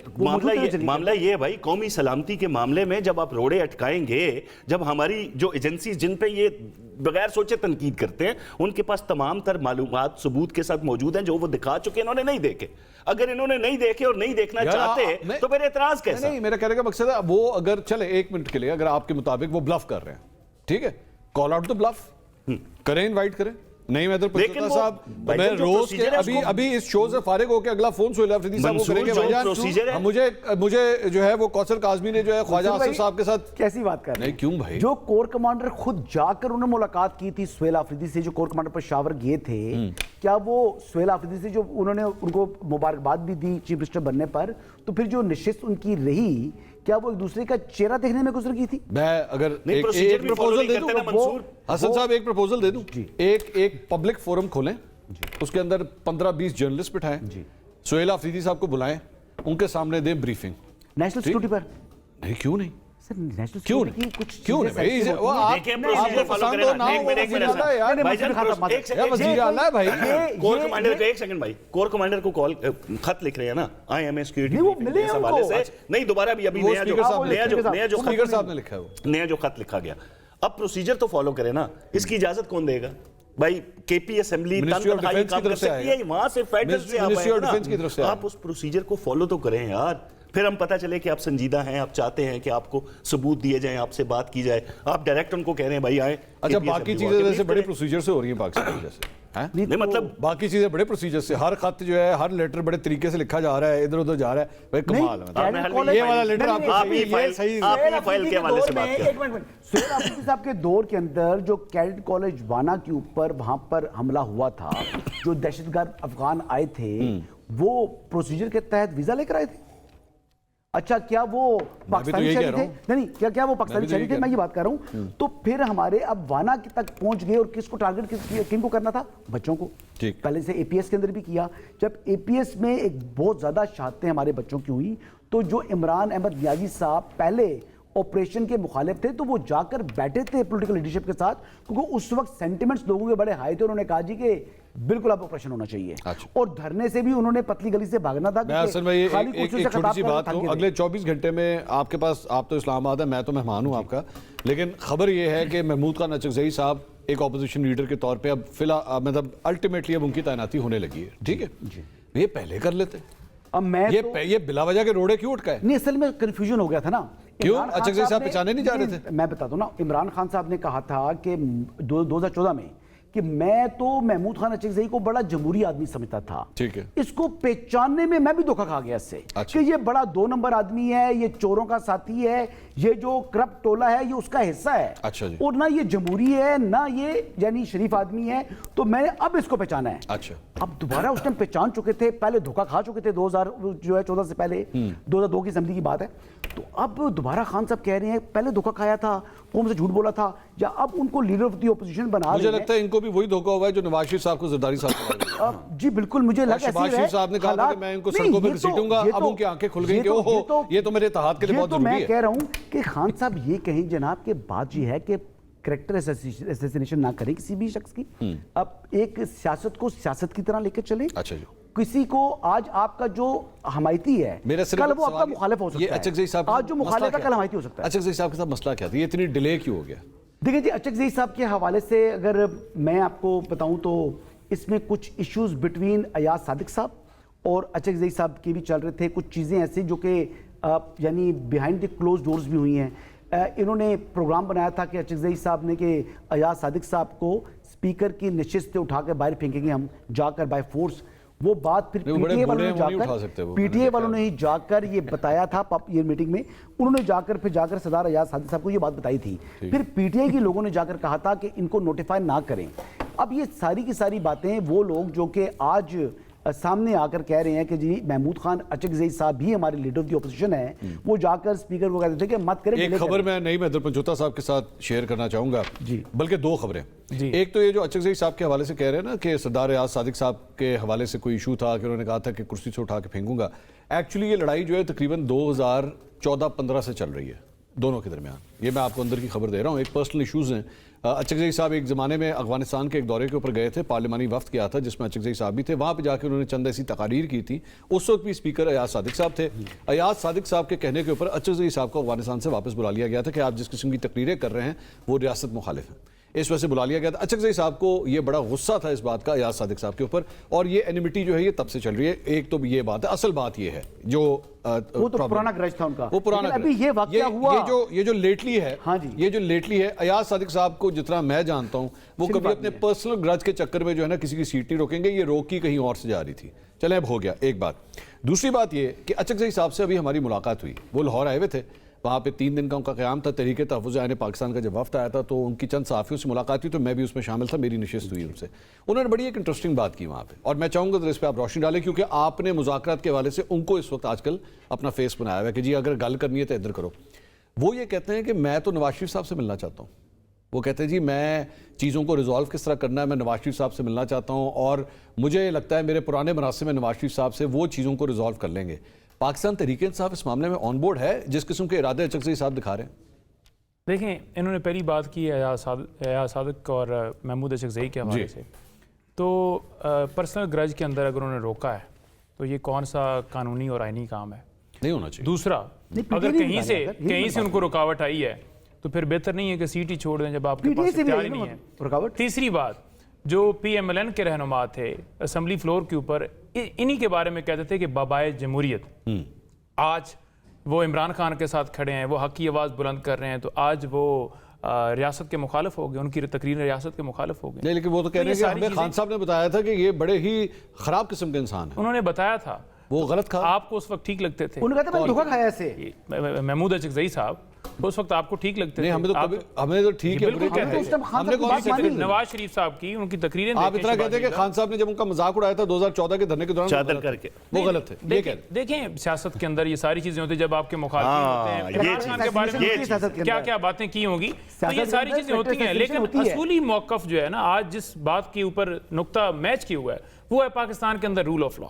मामला ये है भाई, कौमी सलामती के मामले में जब आप रोड़े अटकाएंगे, जब हमारी जो एजेंसी जिन पे ये बगैर सोचे तनकीद करते हैं, उनके पास तमाम तर मालूमात सबूत के साथ मौजूद हैं जो वो दिखा चुके हैं, इन्होंने नहीं देखे। अगर इन्होंने नहीं देखे और नहीं देखना चाहते तो फिर एतराज कैसा? नहीं, मेरा कहने का मकसद है वो अगर चले 1 मिनट के लिए, अगर आपके मुताबिक वो ब्लफ कर रहे हैं, ठीक है, कॉल आउट द ब्लफ करें, इन्वाइट करें। नहीं मैं साहब, मैं रोज के अभी इस शो से फारिग होकर अगला फोन सुहेल अफरीदी साहब को करेंगे भाईजान। मुझे जो है वो कौसर काज़मी ने जो है ख्वाजा आसिफ साहब के साथ कैसी बात कर रहे हैं? क्यों भाई? जो कोर कमांडर खुद जाकर उन्होंने मुलाकात की थी सुहेल अफरीदी से, जो कोर कमांडर पेशावर गए थे, क्या वो सुहेल अफरीदी से जो उन्होंने उनको मुबारकबाद भी दी चीफ मिनिस्टर बनने पर, तो फिर जो नशिस्त उनकी रही, क्या वो एक दूसरे का चेहरा देखने में गुजर गई थी? मैं अगर एक प्रपोजल दे दूं, हसन साहब एक प्रपोजल दे दूं, एक पब्लिक फोरम खोलें, उसके अंदर 15-20 जर्नलिस्ट बिठाएं, सुहेल अफरीदी साहब को बुलाएं, उनके सामने दें ब्रीफिंग नेशनल सिक्योरिटी पर। नहीं क्यों नहीं सर, नेशनल क्यों नहीं, कुछ क्यों नहीं भाई? वो आपको पसंद हो ना हो, वजीर आला है यार, वजीर आला है भाई। कोर कमांडर को एक सेकंड भाई, कोर कमांडर को कॉल खत लिख रहे हैं ना, IMA सिक्योरिटी के हवाले से, नहीं दोबारा भी अभी नया जो स्पीकर साहब ने लिखा है, वो नया जो खत लिखा गया, अब प्रोसीजर तो फॉलो करें ना। इसकी इजाजत कौन देगा भाई? केपी असेंबली वहां से फेडरल से आप उस प्रोसीजर को फॉलो तो करें यार, फिर हम पता चले कि आप संजीदा हैं, आप चाहते हैं कि आपको सबूत दिए जाएं, आपसे बात की जाए, आप डायरेक्ट उनको कह रहे हैं भाई आए। अच्छा, बाकी चीजें वैसे बड़े प्रोसीजर से हो रही हैं पाकिस्तान जैसे, नहीं मतलब बाकी चीजें बड़े प्रोसीजर से, हर खत जो है, हर लेटर बड़े तरीके से लिखा जा रहा है, इधर उधर जा रहा है भाई, कमाल है। ये वाला लेटर आप ही फाइल के हवाले से बात करें। एक मिनट, सुहेल अफरीदी साहब के दौर के अंदर जो कैडेट कॉलेज वाना के ऊपर वहां पर हमला हुआ था, जो दहशतगर्द अफगान आए थे, वो प्रोसीजर के तहत वीजा लेकर आए थे। अच्छा क्या वो पाकिस्तानी यही शहरी कह रहा थे? हूं। नहीं, क्या वो पाकिस्तानी तो शहरी यही थे? कह मैं ये बात कर रहा हूँ। तो फिर हमारे अब वाना तक पहुंच गए और किसको टारगेट किनको करना था? बच्चों को। ठीक। पहले से एपीएस के अंदर भी किया। जब एपीएस में एक बहुत ज्यादा शहादतें हमारे बच्चों की हुई, तो जो इमरान अहमद नियाजी साहब पहले ऑपरेशन के मुखालिफ थे, तो वो जाकर बैठे थे पॉलिटिकल लीडरशिप के साथ, क्योंकि उस वक्त सेंटिमेंट्स लोगों के बड़े हाई थे। उन्होंने कहा जी कि बिल्कुल अब ऑपरेशन होना चाहिए। अच्छा। और धरने से भी उन्होंने पतली गली से भागना था। मैं असल में ये एक छोटी सी बात कहूं, अगले 24 घंटे में आपके पास, आप तो इस्लामाबाद है, मैं तो मेहमान हूं आपका, लेकिन खबर ये है कि महमूद खान अचकज़ई साहब एक ऑपोजिशन लीडर के तौर पे अब फिलहाल मतलब अल्टीमेटली अब उनकी तैनाती होने लगी है। ठीक है, ये पहले कर लेते। अब मैं ये बिला वजह के रोड़े क्यों उठका है? नहीं, असल में कंफ्यूजन हो गया था ना। क्यों? इमरान खान अचकज़ई साहब ने- पहचाने नहीं जा रहे थे? मैं बताता हूं ना, इमरान खान साहब ने कहा था कि 2014 में कि मैं तो महमूद खान अचकज़ई को बड़ा जमहूरी आदमी समझता था। ठीक है। इसको पहचानने में मैं भी धोखा खा गया इससे। अच्छा। कि ये बड़ा 2 नंबर आदमी है, ये चोरों का साथी है, ये जो करप्ट टोला है ये उसका हिस्सा है। अच्छा जी। और ना ये जमहूरी है, ना ये यानी शरीफ आदमी है। तो मैंने अब इसको पहचाना है। अच्छा। अब दोबारा उस टाइम पहचान चुके थे, पहले धोखा खा चुके थे 2014 से पहले, 2002 की असेंबली की बात है। तो अब दोबारा खान साहब कह रहे हैं पहले धोखा खाया था, वो हमसे झूठ बोला था, या अब उनको लीडर ऑफ द ऑपोजिशन बना मुझे रहे हैं। लगता है इनको भी वही धोखा हुआ है जो नवाज शरीफ साहब को जरदारी साहब को जी बिल्कुल, मुझे लगा शहबाज शरीफ साहब ने कहा था कि मैं इनको सड़कों पे घसीटूंगा, अब उनकी आंखें खुल गई कि ओहो ये तो मेरे इत्तेहाद के लिए बहुत जरूरी मैं है। कह रहा हूं कि खान साहब ये कहें जनाब के बात ये है कि कैरेक्टर असैसिनेशन ना करें किसी भी शख्स की। अब एक सियासत को सियासत की तरह लेकर चले। अच्छा जी। किसी को आज आपका जो हमायती है कल वो आपका मुखालिफ हो सकता है। अचकज़ई साहब आज जो मुखालिफ है कल हमायती हो सकता है। अचकज़ई साहब के साथ मसला क्या था? ये इतनी डिले क्यों हो गया? देखिए जी, अचकज़ई साहब के हवाले से अगर मैं आपको बताऊं तो इसमें कुछ इश्यूज बिटवीन अयाज सादिक साहब और अचकज़ई साहब के भी चल रहे थे। कुछ चीज़ें ऐसी जो कि यानी बिहाइंड द क्लोज डोर्स भी हुई हैं। इन्होंने प्रोग्राम बनाया था कि अचकज़ई साहब ने कि अयाज सादिक साहब को स्पीकर की नशिस्त से उठा के बाहर फेंकेंगे हम जाकर बाय फोर्स। वो बात फिर पीटीए वालों ने ही जाकर ये बताया था ये मीटिंग में। उन्होंने जाकर सरदार अयाज सादिक साहब को ये बात बताई थी। फिर पीटीआई के लोगों ने जाकर कहा था कि इनको नोटिफाई ना करें। अब ये सारी की सारी बातें वो लोग जो कि आज सामने आकर कह रहे हैं कि जी महमूद खान अचकज़ई साहब भी हमारे लीडर ऑफ द ऑपोजिशन है, वो जाकर स्पीकर को कहते थे कि मत करें। एक खबर मैं नहीं महदर पंचोता साहब के साथ शेयर करना चाहूंगा जी, बल्कि 2 खबरें जी। एक तो ये जो अचकज़ई साहब के हवाले से कह रहे हैं ना कि सरदार अयाज सादिक साहब के हवाले से कोई इशू था कि उन्होंने कहा था कि कुर्सी से उठा के फेंकूंगा। एक्चुअली ये लड़ाई जो है तकरीबन 2014-15 से चल रही है दोनों के दरमियान। ये मैं आपको अंदर की खबर दे रहा हूँ। एक पर्सनल इशूज़ हैं। अचकज़ई साहब एक ज़माने में अफगानिस्तान के एक दौरे के ऊपर गए थे, पार्लिमानी वफ्द किया था जिसमें अचकज़ई साहब भी थे। वहाँ पे जाकर उन्होंने चंद ऐसी तकारीर की थी। उस वक्त भी स्पीकर अयाज सादिक साहब थे। अयाज सादिक साहब के कहने के ऊपर अचकज़ई साहब को अफगानिस्तान से वापस बुला लिया गया था कि आप जिस किस्म की तकरीरें कर रहे हैं वो रियासत मुखालिफ है, इस वजह से बुला लिया गया था। अचकज़ई साहब को ये बड़ा गुस्सा था इस बात का अयाज सादिक साहब के ऊपर, और ये एनिमिटी जो है ये तब से चल रही है। एक तो ये बात है, असल बात ये है जो वो तो पुराना ग्रज था उनका, वो पुराना अभी ये वाकया हुआ। ये जो लेटली है, हाँ जी, ये जो लेटली है, अयाज सादिक साहब को जितना मैं जानता हूं वो कभी अपने पर्सनल ग्रज के चक्कर में जो है ना किसी की सीट नहीं रोकेंगे। ये रोकी कहीं और से जा रही थी। चले अब हो गया एक बात। दूसरी बात ये कि अचकज़ई साहब से अभी हमारी मुलाकात हुई, वो लाहौर आए हुए थे, वहाँ पे 3 दिन का उनका क़याम था। तहरीक तहफ़्फ़ुज़ आईन पाकिस्तान का जब वफ्द आया था तो उनकी चंद सहाफ़ियों से मुलाकात हुई, तो मैं भी उसमें शामिल था, मेरी नशिस्त हुई उनसे। उन्होंने बड़ी एक इंटरेस्टिंग बात की वहाँ पे, और मैं चाहूँगा तो इस पर आप रोशनी डालें क्योंकि आपने मुज़ाकरात के हवाले से उनको इस वक्त आजकल अपना फेस बनाया हुआ है कि जी अगर गल करनी है तो इधर करो। वो ये कहते हैं कि मैं तो नवाज शरीफ साहब से मिलना चाहता हूँ। वो कहते हैं जी मैं चीज़ों को रिजॉल्व किस तरह करना है, मैं नवाज शरीफ साहब से मिलना चाहता हूँ, और मुझे लगता है मेरे पुराने मरासिम में नवाज शरीफ साहब से वो चीज़ों को रिजॉल्व कर लेंगे। पाकिस्तान तहरीक-ए-इंसाफ इस मामले में ऑन बोर्ड है जिस किस्म के इरादे अचकज़ई साहब दिखा रहे हैं? देखें, इन्होंने पहली बात की अयाज सादिक और महमूद अचकज़ई के हवाले से, तो पर्सनल ग्रज के अंदर अगर उन्होंने रोका है तो ये कौन सा कानूनी और आईनी काम है? नहीं होना चाहिए। दूसरा, अगर कहीं से उनको रुकावट आई है तो फिर बेहतर नहीं है कि सीट ही छोड़ दें जब आपके पास इख्तियार ही नहीं है रुकावट। तीसरी बात, जो PMLN के रहनुमा थे असम्बली फ्लोर के ऊपर इन्हीं के बारे में कहते थे कि बाबाए जमहूरियत, आज वो इमरान खान के साथ खड़े हैं, वो हक की आवाज़ बुलंद कर रहे हैं, तो आज वो रियासत के मुखालिफ हो गए, उनकी तकरीर रियासत के मुखालिफ हो गए। नहीं, लेकिन वो तो कह रहे हैं कि हमें खान साहब ने बताया था कि ये बड़े ही खराब किस्म के इंसान है। उन्होंने बताया था, वो गलत था, आपको उस वक्त ठीक लगते थे। उन्होंने कहा था मैंने धोखा खाया ऐसे। महमूद अचकज़ई साहब उस वक्त आपको ठीक लगते नहीं, थे? हमें तो आप- कभी हमें तो ठीक है, बिल्कुल बुरे कहते कहते उस टाइम हैं। खान हमने साहब की कौन बात सी मानी तकरीर- नवाज शरीफ साहब की उनकी तकरीरें आप देखें, इतना कहते हैं कि शहबाज खान साहब ने जब उनका मजाक उड़ाया था 2014 के धरने के दौरान, चादर वो गलत थे। करके। वो गलत थे, ये कह रहे हैं। देखें सियासत के अंदर ये सारी चीजें होती है जब आपके मुखालिफ हाँ, होते हैं ये इमरान चीज़- खान के बारे ये में चीज़- सियासत के क्या अंदर। क्या बातें की होंगी, तो सियासत ये के सारी अंदर चीजें होती हैं, sector लेकिन होती है। असूली मौकफ जो है ना आज जिस बात के ऊपर नुक्ता मैच किया हुआ है वो है पाकिस्तान के अंदर रूल ऑफ लॉ।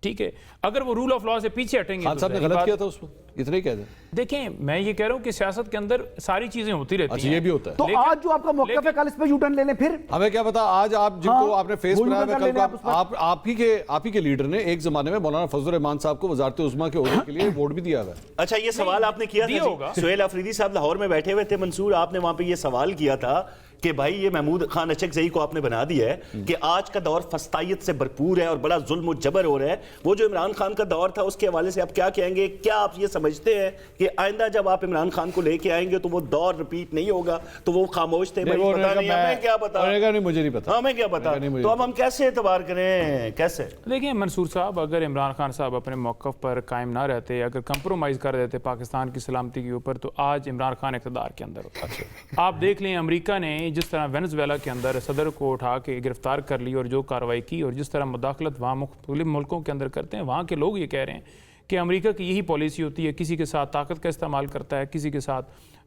ठीक है, अगर वो रूल ऑफ लॉ से पीछे हटेंगे खान तो साहब ने जाहिर गलत बात- किया था उसमें, इतना ही कह दें। देखें मैं ये कह रहा हूँ कि सियासत के अंदर सारी चीजें होती रहती अच्छा, हैं। ये भी होता है। तो लेकिन- आज जो आपका मौका है लेकिन- कल इस पे यूटर्न ले लें फिर। हमें क्या पता, आज आप जिनको हाँ, आपने फेस वो बनाया यूटर्न है, कर कल लेने आप उस को आप ही के लीडर ने एक जमाने में मौलाना फजल रहमान साहब को वजारत उज़्मा के ओहदे के लिए वोट भी दिया हुआ है। अच्छा, ये सवाल आपने किया दिया था होगा। जी। सुहेल अफरीदी साहब लाहौर में बैठे हुए थे, मंसूर आपने वहां पे ये सवाल किया था कि भाई ये महमूद खान अचकज़ई को आपने बना दिया है कि आज का दौर फस्तायत से भरपूर है और बड़ा जुल्म और जबर हो रहा है। वो जो इमरान खान का दौर था उसके हवाले से आप क्या कहेंगे? क्या आप ये समझते हैं कि आइंदा जब आप इमरान खान को लेके आएंगे तो वो दौर रिपीट नहीं होगा? तो वो खामोश थे, भाई पता नहीं, हमें क्या पता, नहीं, मुझे नहीं पता, हमें क्या पता। नहीं, मुझे तो अब हम कैसे एतबार करें, कैसे? देखिए मंसूर साहब, अगर इमरान खान साहब अपने मौक़िफ़ पर कायम ना रहते, अगर कंप्रोमाइज़ कर देते पाकिस्तान की सलामती के ऊपर, तो आज इमरान खान इक़्तिदार के अंदर होता। आप देख लें अमेरिका ने जिस तरह वेनेज़ुएला के अंदर सदर को उठा के गिरफ्तार कर ली और जो कार्रवाई की और जिस तरह मुदाखलत वहाँ मुख्तलिफ मुल्कों के अंदर करते हैं, वहाँ के लोग ये कह रहे हैं कि अमेरिका की यही पॉलिसी होती है, किसी के साथ ताकत का इस्तेमाल करता है, किसी के साथ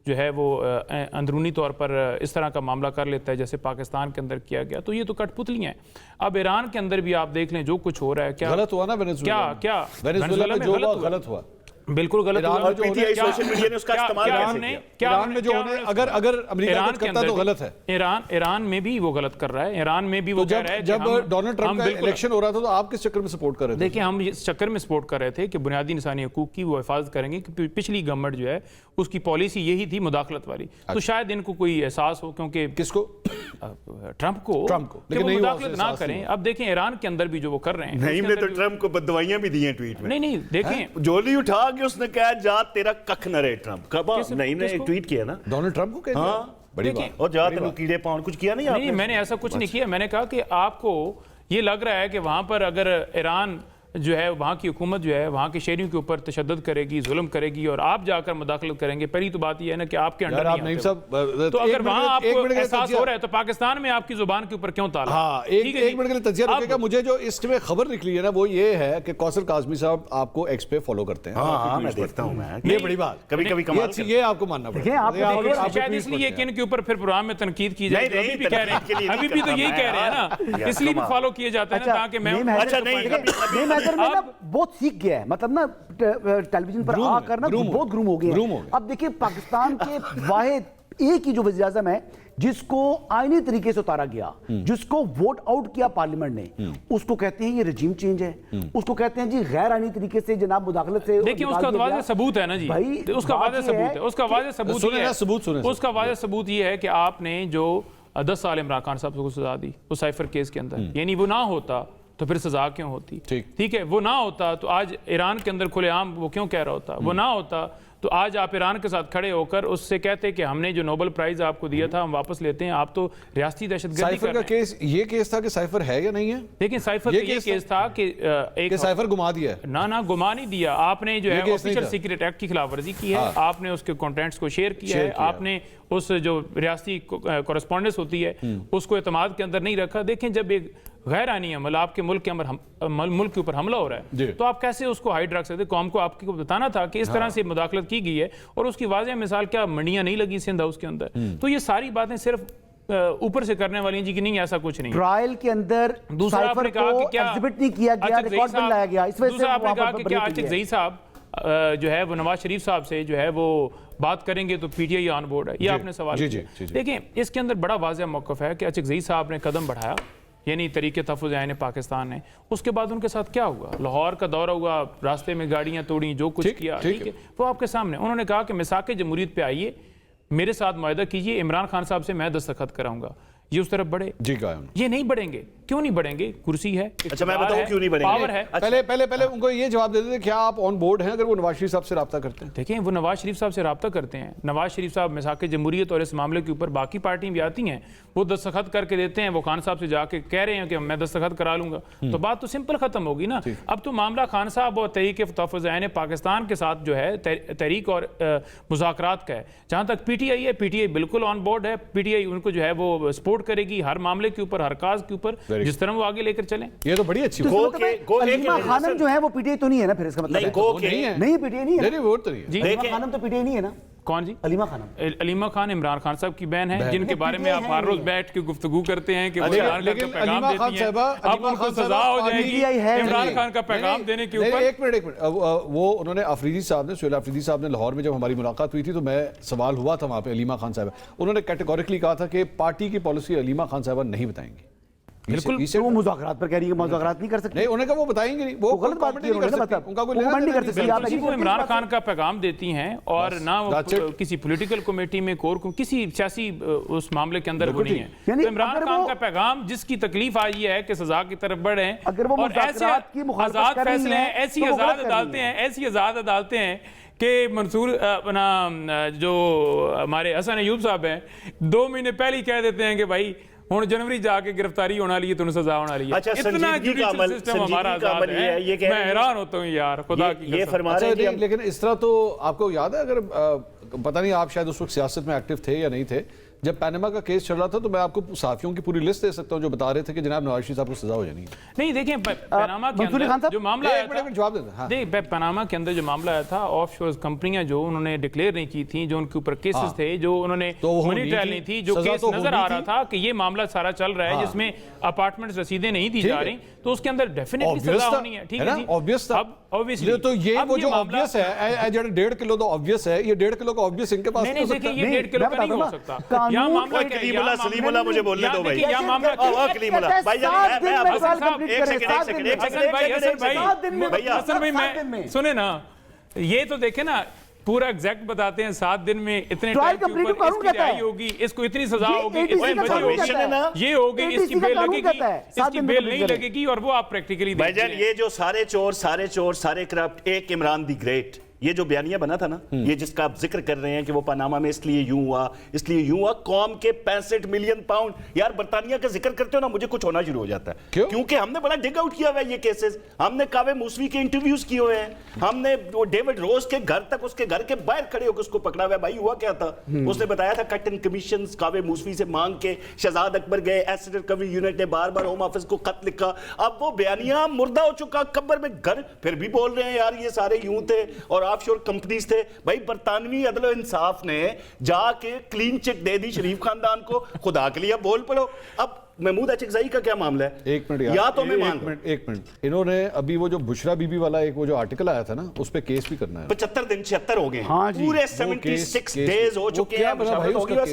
जो है वो अंदरूनी तौर पर इस तरह का मामला कर लेता है जैसे पाकिस्तान के अंदर किया गया। तो ये तो कठपुतलियाँ हैं। अब ईरान के अंदर भी आप देख लें जो कुछ हो रहा है, क्या गलत हुआ ना वेनेजुएला में? क्या वेनेजुएला में जो हुआ गलत हुआ, बिल्कुल गलत ईरान हुआ। में जो पीटीआई क्या- सोशल मीडिया ने उसका इस्तेमाल क्या कैसे हमने- किया? क्या ईरान हमने- में जो क्या होने हमने- अगर अमेरिका ईरान कुछ के करता अंदर तो भी- गलत है। ईरान में भी वो गलत कर रहा है। ईरान में भी वो तो कह रहा है कि जब हम- डोनाल्ड ट्रंप हम का बिल्कुल- इलेक्शन हो रहा था तो आप किस चक्कर में सपोर्ट कर रहे थे? देखिए हम इस चक्कर में सपोर्ट कर रहे थे कि बुनियादी इंसानी हकूक की वो हिफाजत करेंगे कि पिछली गवर्नमेंट जो है उसकी पॉलिसी यही थी मुदाखलत वाली। तो शायद इनको कोई एहसास हो, क्योंकि किसको? ट्रम्प को लेकिन कि वो नहीं हुआ, मुदाखलत उसे ना एहसास करें। नहीं अब देखें ईरान के अंदर भी जो वो कर रहे हैं नहीं, उसके ने तो अंदर भी- ट्रम्प को बदवाइयां भी दी हैं ट्वीट में। नहीं देखें जोली उठा के उसने कहा जा तेरा कख न रहे ट्रम्प। कब किस- नहीं ने किसको? ट्वीट किया ना, डोनाल्ड ट्रंप को कह दिया? हाँ। बड़ी देखें, बात। और जा तेरे कीड़े पाउंड कुछ किया नहीं नहीं आपने? मैंने ऐसा कुछ नहीं किया। मैंने कहा कि आपको ये लग रहा है कि वहाँ पर अगर ईरान जो है वहाँ की हुकूमत जो है वहाँ के शहरियों के ऊपर तशद्दुद करेगी, जुल्म करेगी और आप जाकर मुदाखलत करेंगे, पहली तो बात यह है ना कि आपके अंडर यार आप नहीं नहीं आते सब वो। तो अगर वहाँ आपको एहसास हो रहा है तो पाकिस्तान में आपकी जुबान के ऊपर क्यों ताला? हाँ, ठीक है एक जी। मिनट के लिए तजिया अब- रुकेगा। मुझे जो इसमें खबर निकली है ना वो ये है कि कौसर काज़मी साहब आपको एक्स पे फॉलो करते हैं। हाँ आपकी हाँ, मैं tweets देखता हूँ मैं। पढ़ते हैं। ये बड़ी बात, कभी कभी ये कमाल अच्छी, करता ये आपको मानना देखिए, पड़ेगा। आप ये आपको- देखिए, आपको शायद tweets इसलिए पढ़ते कि हैं। इनके ऊपर फिर प्रोग्राम में तनकीद की जाए, नहीं, अभी भी नहीं, कह रहे तनकीद के लिए हैं, नहीं अभी भी तो करता यही मैं, कह रहे हैं यार। ना, इसलिए भी कमाल। फॉलो किए जाते हैं ना ताकि मैं अच्छा, नहीं, नहीं मैटर में ना बहुत सीख गया है, मतलब ना टेलीविजन पर ग्रूम आकर ना ग्रूम बहुत ग्रूम हो गए ग्रूम हो हैं। गए। अब देखिए पाकिस्तान के वाहिद एक ही जो वज़ीर आज़म है जिसको आईनी तरीके से उतारा गया, जिसको वोट आउट किया पार्लियामेंट ने, उसको कहते हैं ये रजीम चेंज है, उसको कहते हैं जी गैर आईनी तरीके से जनाब मुदाखलत से देखिए निकाल उसका दिया वाज़ेह गया। सबूत है ना जी, भाई, तो उसका बात वाज़ेह ये सबूत है, उसका वाज़ेह सबूत सुने ये ना, है, सबूत सुने, उसका वाज़ेह सबूत ये है कि आपने जो 10 साल इमरान खान साहब को सजा दी उस साइफर केस के अंदर, यानी वो ना होता तो फिर सजा क्यों होती? ठीक है, वो ना होता तो आज ईरान के अंदर खुलेआम वो क्यों कह रहा होता? वो ना होता तो आज आप ईरान के साथ खड़े होकर उससे कहते कि हमने जो नोबेल प्राइज आपको दिया था हम वापस लेते हैं, आप तो रियासती दहशतगर्दी साइफर कर का रहे हैं। केस, ये केस था कि साइफर है या नहीं है? लेकिन साइफर का ये केस था कि एक साइफर घुमा दिया है। ना गुमा नहीं दिया आपने, जो ये है केस नहीं ऑफिशियल था। सीक्रेट एक्ट की खिलाफ वर्जी की है, आपने उसके कंटेंट्स को शेयर किया है, आपने उस जो रियासती कॉरेस्पॉन्डेंस होती है उसको एतमाद के अंदर नहीं रखा। देखें जब एक गैर आनी अमल आपके मुल्क के मुल्क के ऊपर हमला हो रहा है तो आप कैसे उसको हाइड रख सकते? कौम को आपको बताना था कि इस तरह से मुदाखलत की गई है और उसकी वाज़ेह मिसाल क्या मंडियां नहीं लगी सिंध हाउस के अंदर। तो ये सारी बातें सिर्फ ऊपर से करने वाली जी कि नहीं ऐसा कुछ नहीं। ट्रायल के अंदर दूसरा साइफर आपने कहा को कि क्या एग्जिबिट नहीं किया गया, रिकॉर्ड पर लाया गया, इस वजह से दूसरा आपने वहाँ कहा पर कि क्या बरी हुई है। अचकज़ई साहब जो है वो नवाज शरीफ साहब से जो है वो बात करेंगे तो पीटीआई ऑन बोर्ड है, ये आपने सवाल किया। देखें इसके अंदर बड़ा वाज़ेह मौक़िफ़ है कि अचकज़ई साहब ने कदम बढ़ाया, यानी तरीके तहफ़्फ़ुज़ आईन पाकिस्तान ने, उसके बाद उनके साथ क्या हुआ? लाहौर का दौरा हुआ, रास्ते में गाड़ियाँ तोड़ी, जो कुछ किया, ठीक है, वो आपके सामने। उन्होंने कहा कि मिसाक़ जमहूरियत पे आइए, मेरे साथ मुआहदा कीजिए, इमरान खान साहब से मैं दस्तखत कराऊंगा। ये उस तरफ बढ़े? जी, ये नहीं बढ़ेंगे क्यों नहीं बढ़ेंगे? कुर्सी है, अच्छा, मैं बताऊं क्यों नहीं बढ़ेंगे? पावर है। पहले उनको ये जवाब दे देते, क्या आप ऑन बोर्ड हैं अगर वो नवाज शरीफ साहब से रब्ता करते हैं? देखें, वो नवाज शरीफ साहब से रब्ता करते हैं। नवाज शरीफ साहब मिसाक जमहूरियत और इस मामले के ऊपर बाकी पार्टियां भी आती हैं, वो दस्तखत करके देते हैं, वो खान साहब से जाके कह रहे हैं कि मैं दस्तखत करा लूंगा, तो बात तो सिंपल खत्म होगी ना। अब तो मामला खान साहब और तहरीक तहफ़्फ़ुज़ ऐन पाकिस्तान के साथ जो है तहरीक और मुज़ाकरात का है। जहां तक पीटीआई है, पीटीआई बिल्कुल ऑन बोर्ड है। पीटीआई उनको जो है वो सपोर्ट करेगी हर मामले के ऊपर, हर काज के ऊपर, जिस तरह वो आगे लेकर चलें। ये तो बड़ी अच्छी बात तो अलीमा खानम जो है वो पीटीआई तो नहीं है ना, फिर इसका मतलब नहीं, नहीं पीटीआई नहीं है। नहीं, वो तो नहीं है। जी, अलीमा खानम तो पीटीआई नहीं है ना। कौन जी? अलीमा खानम। अलीमा खान इमरान खान साहब की बहन है, जिनके बारे में आप हर रोज बैठ के गुफ्तगू करते हैं कि वो इमरान खान का पैगाम देती हैं। अब उनको सजा हो जाएगी इमरान खान का पैगाम देने के ऊपर। एक मिनट वो उन्होंने अफरीदी साहब ने, सुहेल अफरीदी साहब ने लाहौर में जब हमारी मुलाकात हुई थी तो मैं सवाल हुआ था वहां पे अलीमा खान साहब, उन्होंने कैटेगोरिकली कहा था कि पार्टी की पॉलिसी अलीमा खान साहब नहीं बताएंगे। बिल्कुल, वो मुज़ाकरात पर कह रही है, मुज़ाकरात नहीं कर सकते। नहीं, उन्होंने कहा वो बताएंगे नहीं, वो गलत बात की उन्होंने बताया, उनका कोई कमेंट नहीं कर सकती। वो इमरान खान का पैगाम देती हैं और ना वो किसी पॉलिटिकल कमेटी में, कोर किसी सियासी उस मामले के अंदर वो नहीं है। तो इमरान खान का पैगाम, जिसकी तकलीफ आई है कि सजा की तरफ बढ़े और ऐसे आजाद फैसले हैं, ऐसी आजाद अदालतें हैं, ऐसी आजाद अदालतें हैं कि मंसूर अपना जो हमारे हसन अयूब साहब हैं 2 महीने पहले ही कह देते हैं कि भाई हुण जनवरी जाके गिरफ्तारी होना ली, तुम सजा होना ली। अच्छा, इतना जुडिशियल सिस्टम हमारा आजाद है, मैं हैरान होता हूँ यार, खुदा की ये फरमा रहे हैं। लेकिन इस तरह तो आपको याद है, अगर पता नहीं आप शायद उस वक्त सियासत में एक्टिव थे या नहीं थे, जब पैनामा का केस चल रहा था तो मैं आपको साथियों की पूरी लिस्ट दे सकता हूं जो बता रहे थे कि जनाब नवाज शरीफ साहब को सजा हो जानी है। नहीं, देखें पैनामा के अंदर जो मामला आया था, जवाब देते हैं। देख पैनामा के अंदर जो मामला आया था, ऑफशोर कंपनियां जो उन्होंने डिक्लेयर नहीं की थी, जो उनके ऊपर केसेस थे, जो उन्होंने मनी ट्रायल नहीं थी, जो केस नजर आ रहा था कि ये मामला सारा चल रहा है जिसमें अपार्टमेंट्स रसीदें नहीं दी जा रही, तो उसके अंदर डेफिनेटली सजा होनी है। ठीक है जी, ऑब्वियस था। अब ऑब्वियसली तो ये वो जो ऑब्वियस है, 1.5 किलो तो ऑब्वियस है, ये 1.5 किलो का ऑब्वियस इनके पास नहीं, देखिए ये 1.5 किलो का नहीं हो सकता। यहाँ मामला सलीमुल्लाह मुझे बोलने दो भाई। यहाँ मामला कलीमुल्लाह भाई, हसन भाई मैं सुने ना, ये तो देखे ना, पूरा एग्जैक्ट बताते हैं 7 दिन में इतने टाइम के ऊपर इसकी रिहाई होगी, इसको इतनी सजा होगी, ये होगी, इसकी बेल लगेगी, इसकी बेल नहीं लगेगी, और वो आप प्रैक्टिकली भाईजान ये जो सारे चोर सारे करप्ट, एक इमरान दी ग्रेट, ये जो बयानिया बना था ना, ये जिसका आप जिक्र कर रहे हैं कि वो पनामा में इसलिए यूं हुआ, कौम के 65 मिलियन पाउंड, यार बर्तानिया का जिक्र करते हो ना, मुझे कुछ होना शुरू हो जाता है। क्योंकि हमने बड़ा डिग आउट किया हुआ है ये केसेस, हमने कावे मूसवी के इंटरव्यूज किए हुए हैं, हमने वो डेविड रोज के घर तक, उसके घर के बाहर खड़े होकर उसको पकड़ा हुआ है। भाई हुआ क्या था, उसने बताया था कट एंड कमीशन कावे मूसवी से मांग के शहजाद अकबर गए, एसेट रिकवरी यूनिट ने बार-बार होम ऑफिस को खत लिखा, अब वो बयानिया मुर्दा हो चुका, कब्र में घर, फिर भी बोल रहे हैं यार ये सारे यूं थे और ऑफशोर कंपनीज थे। भाई बरतानवी अदल इंसाफ ने जाके क्लीन चिट दे दी शरीफ खानदान को, खुदा के लिए बोल पड़ो। अब महमूद अचकज़ई का क्या मामला है? एक मिनट या तो मैं एक मिनट इन्होंने अभी वो जो बुशरा बीबी वाला एक वो जो आर्टिकल आया था ना, उस पे केस भी करना है। 75 दिन 76 हो गए, हाँ जी, पूरे 76 डेज हो चुके हैं।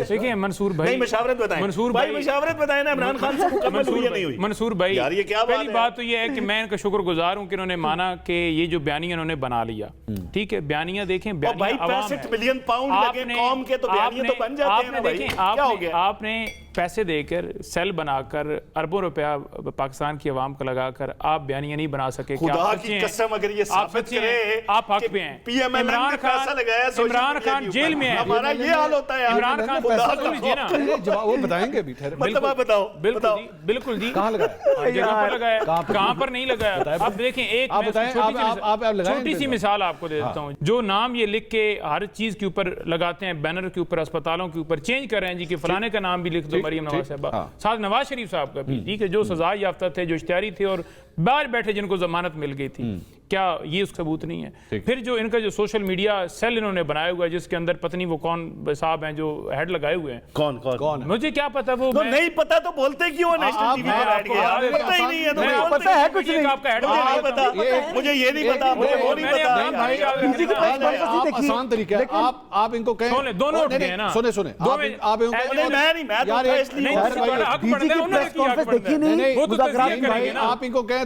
देखिए मंसूर भाई, नहीं मशावरत बताएं, मंसूर भाई मशावरत बताएं ना, इमरान खान से मुकम्मल हुई या नहीं हुई? मंसूर भाई यार ये क्या पहली बात तो ये है कि मैं इनका शुक्रगुजार हूं कि इन्होंने माना कि ये जो बयानिया इन्होंने बना लिया, ठीक है, बयानिया देखें, भाई 65 मिलियन पाउंड लगे कौम के, तो बयानिया तो बन जाते हैं ना भाई, क्या हो गया? आपने पैसे देकर सेल बनाकर अरबों रुपया पाकिस्तान की आवाम को लगाकर आप बयानिया नहीं बना सके। खुदा की कसम अगर ये साबित करे आप हक पे हैं। इमरान खान जेल में है, हमारा ये हाल होता है। इमरान खान वो बताएंगे भी, मतलब आप बताओ। बिल्कुल जी, कहाँ लगाया, जगह पर लगाया, कहाँ पर नहीं लगाया। अब देखें, एक छोटी सी मिसाल आपको दे देता हूँ। जो नाम ये लिख के हर चीज के ऊपर लगाते हैं, बैनर के ऊपर, अस्पतालों के ऊपर चेंज कर रहे हैं जी कि फलाने का नाम भी लिख दो, मरियम नवाज साहबा, साथ नवाज शरीफ साहब का भी, ठीक है, जो सजा याफ्ता थे, जो इश्तिहारी थे और बाहर बैठे जिनको जमानत मिल गई थी, क्या ये उसका सबूत नहीं है? फिर जो इनका जो सोशल मीडिया सेल इन्होंने बनाया हुआ है, जिसके अंदर पत्नी वो कौन साहब हैं जो हेड लगाए हुए हैं, कौन मुझे क्या पता, वो तो नहीं पता तो बोलते क्यों नेशनल टीवी पर ऐड किया? पता ही नहीं है, तो पता है कुछ नहीं, आपका हेड नहीं पता, मुझे ये नहीं पता, मुझे वो नहीं पता। आसान तरीका है, आप इनको कहें दोनों उठ गए ना, सुने आप मैं तो इसलिए आप इनको कहें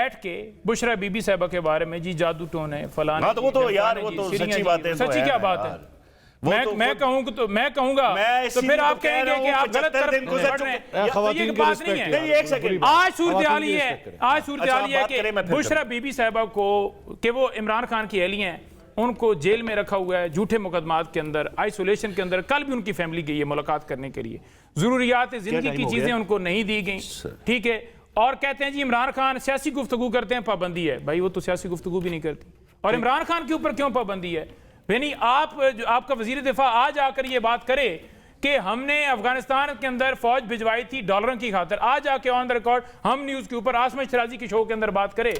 बैठ के बुशरा बीबी साहबा के बारे में जी जादू टोन है फलाने हाँ, तो वो तो जी, यार, ढमकाने वो जी, तो सीढ़ियां सच्ची जी, बातें तो सच्ची है क्या यार। बात है? वो मैं कहूंगा मैं तो फिर आप कहेंगे कि आप गलत दिन तरफ गुजर बढ़ रहे चुके- हैं। तो ये बात नहीं है। नहीं, एक सेकंड। आज सूरत हाल ये है अच्छा, आप बात करें, कि मैं फिर बुशरा बीबी साहबा को कि वो इमरान खान की अहली हैं, उनको जेल में रखा हुआ है, झूठे मुकदमात के अंदर, आइसोलेशन के अंदर। कल भी उनकी फैमिली गई है मुलाकात करने के लिए, जरूरियात जिंदगी की चीजें उनको नहीं दी गई, ठीक है। और कहते हैं जी इमरान खान सियासी गुफ्तगू करते हैं, पाबंदी है। भाई वो तो सियासी गुफ्तगू भी नहीं करती, और इमरान खान के ऊपर क्यों पाबंदी है? यानी आपका वजीर दिफा आज आकर ये बात करे कि हमने अफगानिस्तान के अंदर फौज भिजवाई थी डॉलरों की खातिर, आज आके ऑन द रिकॉर्ड हम न्यूज के ऊपर आसमा शराजी के शो के अंदर बात करे,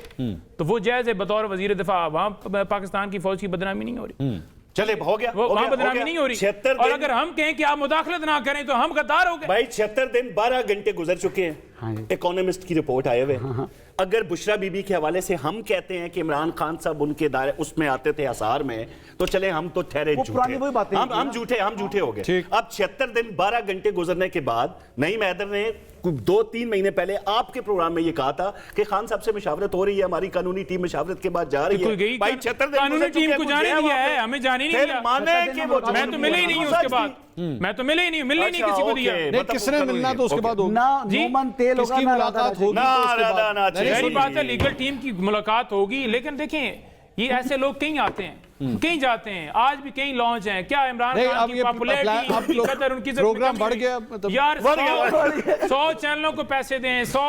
तो वो जायज है बतौर वजीर दिफा? वहां पाकिस्तान की फौज की बदनामी नहीं हो रही? चले हो गया, वो वहां बदनामी नहीं हो रही। और अगर हम कहें कि आप मुदाखलत ना करें तो हम गद्दार हो गए। भाई 76 दिन 12 घंटे गुजर चुके हैं, इकोनॉमिस्ट की रिपोर्ट आए हुए। अगर बुशरा बीबी के हवाले से हम कहते हैं कि इमरान खान साहब उनके दायरे उसमें आते थे असार में, तो चले हम तो ठहरे झूठे, हम झूठे हो गए। अब 76 दिन 12 घंटे गुजरने के बाद नईम हैदर ने 2-3 महीने पहले आपके प्रोग्राम में ये कहा था कि खान साहब से मशवरत हो रही है, हमारी कानूनी टीम मशवरत के बाद जा रही है। भाई 76 दिन कानूनी टीम को जाने दिया है, हमें जाने नहीं दिया। मैं तो मिले ही नहीं उसके बाद, मैं तो मिले ही नहीं, मिलने नहीं किसी को दिया। नहीं, किसने मिलना तो उसके बाद ना नोमन तेल होगा, किसकी मुलाकात होगी? सही बात है, लीगल टीम की मुलाकात होगी, लेकिन देखें ये ऐसे लोग कहीं आते हैं, कहीं जाते हैं, आज भी कहीं लॉन्च हैं। क्या इमरान खान की पॉपुलैरिटी की कदर उनकी प्रोग्राम बढ़ गया यार? 100 चैनलों को पैसे दें, 100